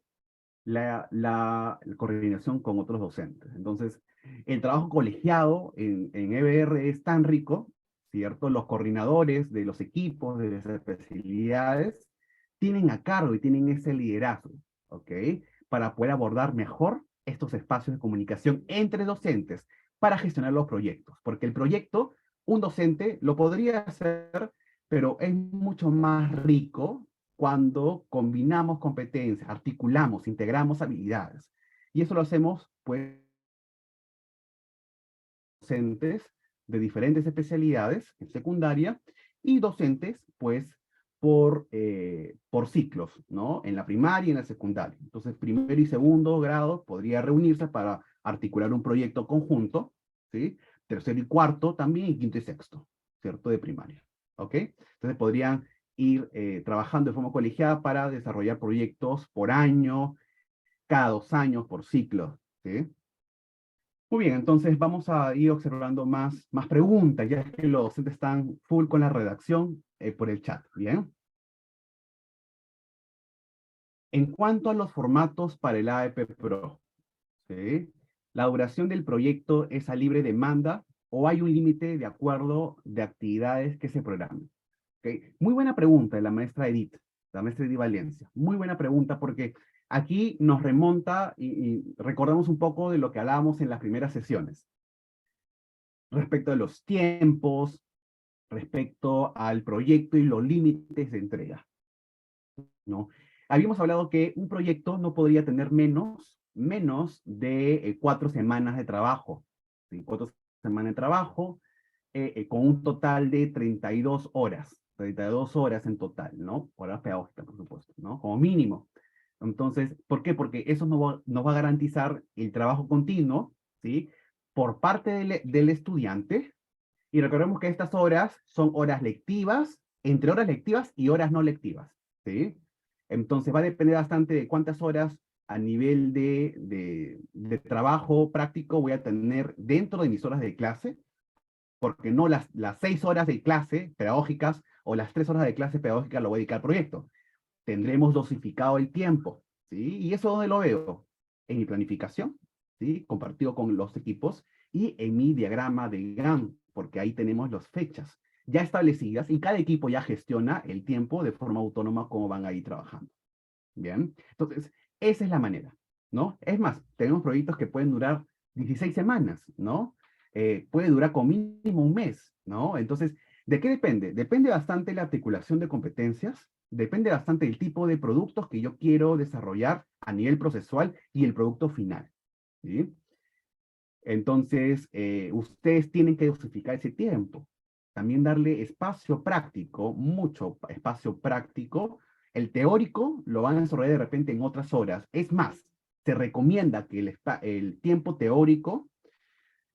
la coordinación con otros docentes. Entonces, el trabajo colegiado en EBR es tan rico, ¿cierto? Los coordinadores de los equipos, de las especialidades, tienen a cargo y tienen ese liderazgo, ¿ok? Para poder abordar mejor estos espacios de comunicación entre docentes para gestionar los proyectos. Porque el proyecto, un docente lo podría hacer, pero es mucho más rico cuando combinamos competencias, articulamos, integramos habilidades. Y eso lo hacemos, pues, docentes de diferentes especialidades en secundaria y docentes, pues, por ciclos, ¿no? En la primaria y en la secundaria. Entonces, primero y segundo grado podría reunirse para articular un proyecto conjunto, ¿sí? Tercero y cuarto también, y quinto y sexto, ¿cierto? De primaria, ¿ok? Entonces podrían ir trabajando de forma colegiada para desarrollar proyectos por año, cada 2 años, por ciclo, ¿sí? Muy bien, entonces vamos a ir observando más preguntas, ya que los docentes están full con la redacción por el chat, ¿bien? En cuanto a los formatos para el AEP Pro, ¿sí? ¿La duración del proyecto es a libre demanda o hay un límite de acuerdo de actividades que se programen? ¿Okay? Muy buena pregunta de la maestra Edith Valencia. Muy buena pregunta porque aquí nos remonta y recordamos un poco de lo que hablábamos en las primeras sesiones. Respecto a los tiempos, respecto al proyecto y los límites de entrega, ¿no? Habíamos hablado que un proyecto no podría tener menos de 4 semanas de trabajo, ¿sí? 4 semanas de trabajo con un total de 32 horas. 32 horas en total, ¿no? Horas pedagógicas, por supuesto, ¿no? Como mínimo. Entonces, ¿por qué? Porque eso nos va a garantizar el trabajo continuo, ¿sí? Por parte del estudiante. Y recordemos que estas horas son horas lectivas, entre horas lectivas y horas no lectivas, ¿sí? Entonces va a depender bastante de cuántas horas a nivel de trabajo práctico voy a tener dentro de mis horas de clase, porque no las 6 horas de clase pedagógicas o las 3 horas de clase pedagógica lo voy a dedicar al proyecto. Tendremos dosificado el tiempo, ¿sí? ¿Y eso dónde lo veo? En mi planificación, ¿sí? Compartido con los equipos y en mi diagrama de Gantt, porque ahí tenemos las fechas ya establecidas y cada equipo ya gestiona el tiempo de forma autónoma como van a ir trabajando. Bien, entonces, esa es la manera, ¿no? Es más, tenemos proyectos que pueden durar 16 semanas, ¿no? Puede durar como mínimo un mes, ¿no? Entonces, ¿de qué depende? Depende bastante la articulación de competencias, depende bastante del tipo de productos que yo quiero desarrollar a nivel procesual y el producto final, ¿sí? Entonces, ustedes tienen que justificar ese tiempo. También darle espacio práctico, mucho espacio práctico. El teórico lo van a desarrollar de repente en otras horas. Es más, se recomienda que el tiempo teórico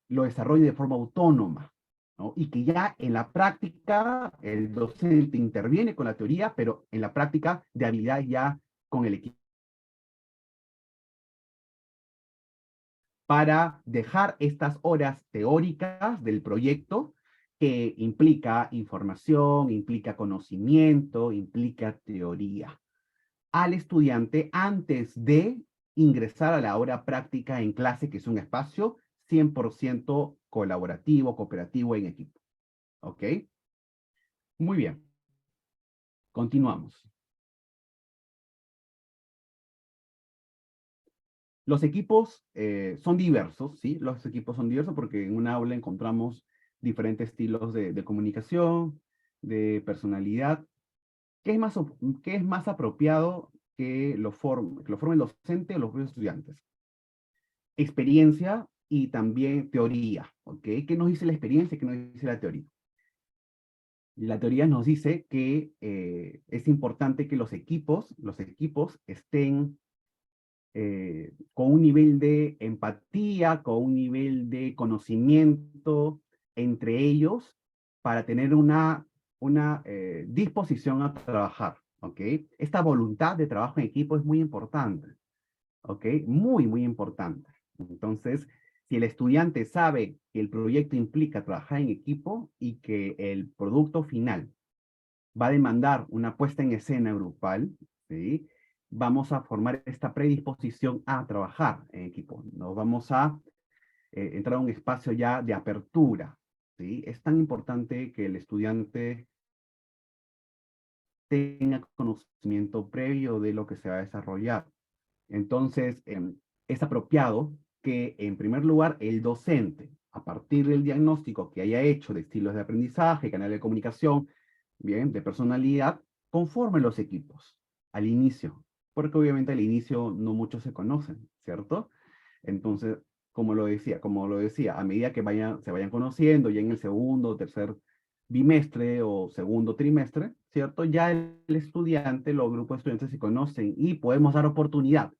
lo desarrolle de forma autónoma, ¿no? Y que ya en la práctica el docente interviene con la teoría, pero en la práctica de habilidad ya con el equipo, para dejar estas horas teóricas del proyecto que implica información, implica conocimiento, implica teoría, al estudiante antes de ingresar a la hora práctica en clase, que es un espacio 100% colaborativo, cooperativo, en equipo. ¿Ok? Muy bien. Continuamos. Los equipos son diversos, ¿sí? Los equipos son diversos porque en un aula encontramos diferentes estilos de comunicación, de personalidad. ¿Qué es más apropiado que lo forme el docente o los propios estudiantes? Experiencia y también teoría, ¿ok? ¿Qué nos dice la experiencia y qué nos dice la teoría? La teoría nos dice que es importante que los equipos estén con un nivel de empatía, con un nivel de conocimiento entre ellos para tener una disposición a trabajar, ¿ok? Esta voluntad de trabajo en equipo es muy importante, ¿ok? Muy, muy importante. Entonces, si el estudiante sabe que el proyecto implica trabajar en equipo y que el producto final va a demandar una puesta en escena grupal, ¿sí? Vamos a formar esta predisposición a trabajar en equipo. Nos vamos a entrar a un espacio ya de apertura, ¿sí? Es tan importante que el estudiante tenga conocimiento previo de lo que se va a desarrollar. Entonces, es apropiado que, en primer lugar, el docente, a partir del diagnóstico que haya hecho de estilos de aprendizaje, canal de comunicación, bien, de personalidad, conforme los equipos al inicio, porque obviamente al inicio no muchos se conocen, ¿cierto? Entonces, como lo decía, a medida que se vayan conociendo, ya en el segundo o tercer bimestre o segundo trimestre, ¿cierto? Ya el estudiante, los grupos de estudiantes se conocen y podemos dar oportunidad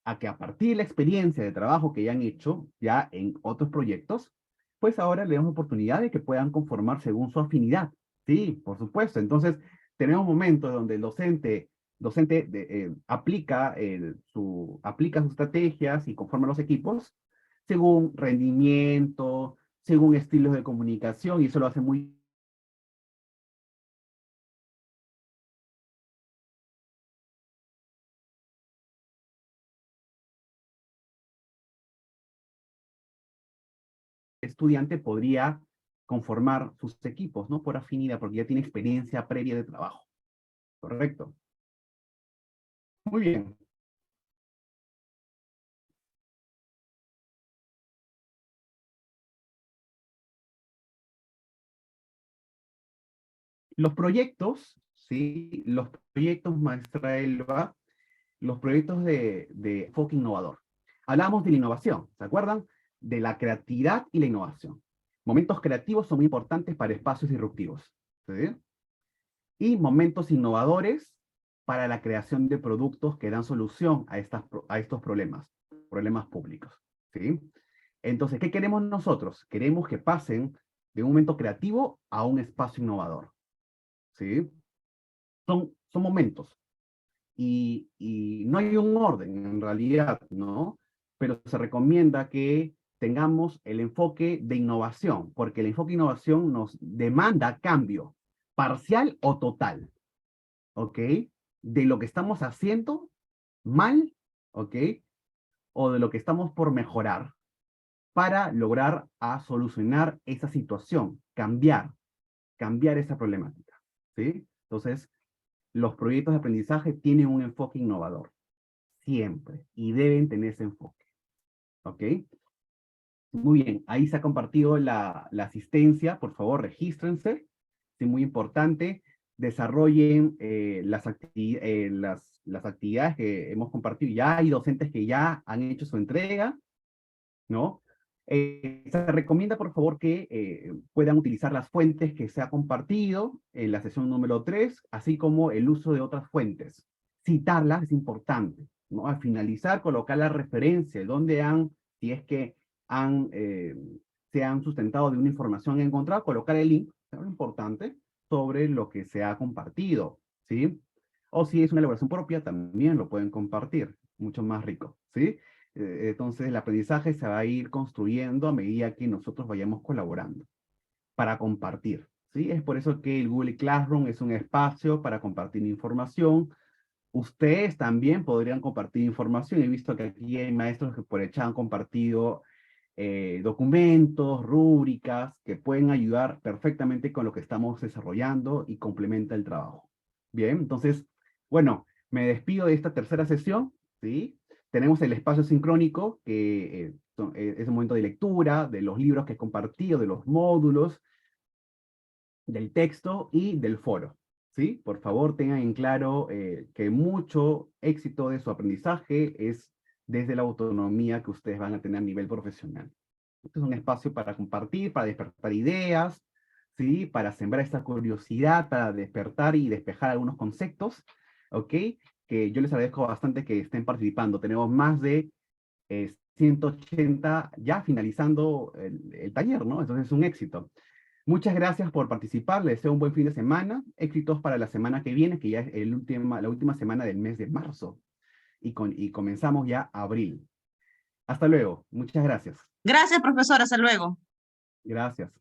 a que, a partir de la experiencia de trabajo que ya han hecho, ya en otros proyectos, pues ahora le damos oportunidad de que puedan conformar según su afinidad. Sí, por supuesto. Entonces, tenemos momentos donde el docente aplica sus estrategias y conforma los equipos según rendimiento, según estilos de comunicación, y eso lo hace muy estudiante podría conformar sus equipos, ¿no? Por afinidad, porque ya tiene experiencia previa de trabajo. ¿Correcto? Muy bien. Los proyectos, ¿sí? Los proyectos, maestra Elba, los proyectos de enfoque innovador. Hablamos de la innovación, ¿se acuerdan? De la creatividad y la innovación. Momentos creativos son muy importantes para espacios disruptivos, ¿sí? Y momentos innovadores para la creación de productos que dan solución a estos problemas públicos, ¿sí? Entonces, ¿qué queremos nosotros? Queremos que pasen de un momento creativo a un espacio innovador, ¿sí? Son momentos. Y no hay un orden en realidad, ¿no? Pero se recomienda que tengamos el enfoque de innovación, porque el enfoque de innovación nos demanda cambio parcial o total, ¿ok? De lo que estamos haciendo mal, ¿ok? O de lo que estamos por mejorar para lograr solucionar esa situación, cambiar esa problemática, ¿sí? Entonces, los proyectos de aprendizaje tienen un enfoque innovador, siempre, y deben tener ese enfoque, ¿ok? Muy bien, ahí se ha compartido la asistencia, por favor, regístrense, es muy importante, desarrollen las actividades que hemos compartido. Ya hay docentes que ya han hecho su entrega, ¿no? Se recomienda, por favor, que puedan utilizar las fuentes que se ha compartido en la sesión número 3, así como el uso de otras fuentes. Citarlas es importante, ¿no? Al finalizar, colocar la referencia, si es que se han sustentado de una información encontrada, colocar el link, es lo importante, sobre lo que se ha compartido, ¿sí? O si es una elaboración propia, también lo pueden compartir, mucho más rico, ¿sí? Entonces el aprendizaje se va a ir construyendo a medida que nosotros vayamos colaborando para compartir, ¿sí? Es por eso que el Google Classroom es un espacio para compartir información. Ustedes también podrían compartir información. He visto que aquí hay maestros que por el chat han compartido documentos, rúbricas, que pueden ayudar perfectamente con lo que estamos desarrollando y complementa el trabajo. Bien, entonces, bueno, me despido de esta tercera sesión, ¿sí? Tenemos el espacio sincrónico, que es un momento de lectura, de los libros que he compartido, de los módulos, del texto y del foro, ¿sí? Por favor, tengan en claro que mucho éxito de su aprendizaje es desde la autonomía que ustedes van a tener a nivel profesional. Este es un espacio para compartir, para despertar ideas, ¿sí? Para sembrar esta curiosidad, para despertar y despejar algunos conceptos, ¿ok? Que yo les agradezco bastante que estén participando. Tenemos más de 180 ya finalizando el taller, ¿no? Entonces es un éxito. Muchas gracias por participar, les deseo un buen fin de semana, éxitos para la semana que viene, que ya es la última semana del mes de marzo, y comenzamos ya abril. Hasta luego, muchas gracias. Gracias, profesor. Hasta luego. Gracias.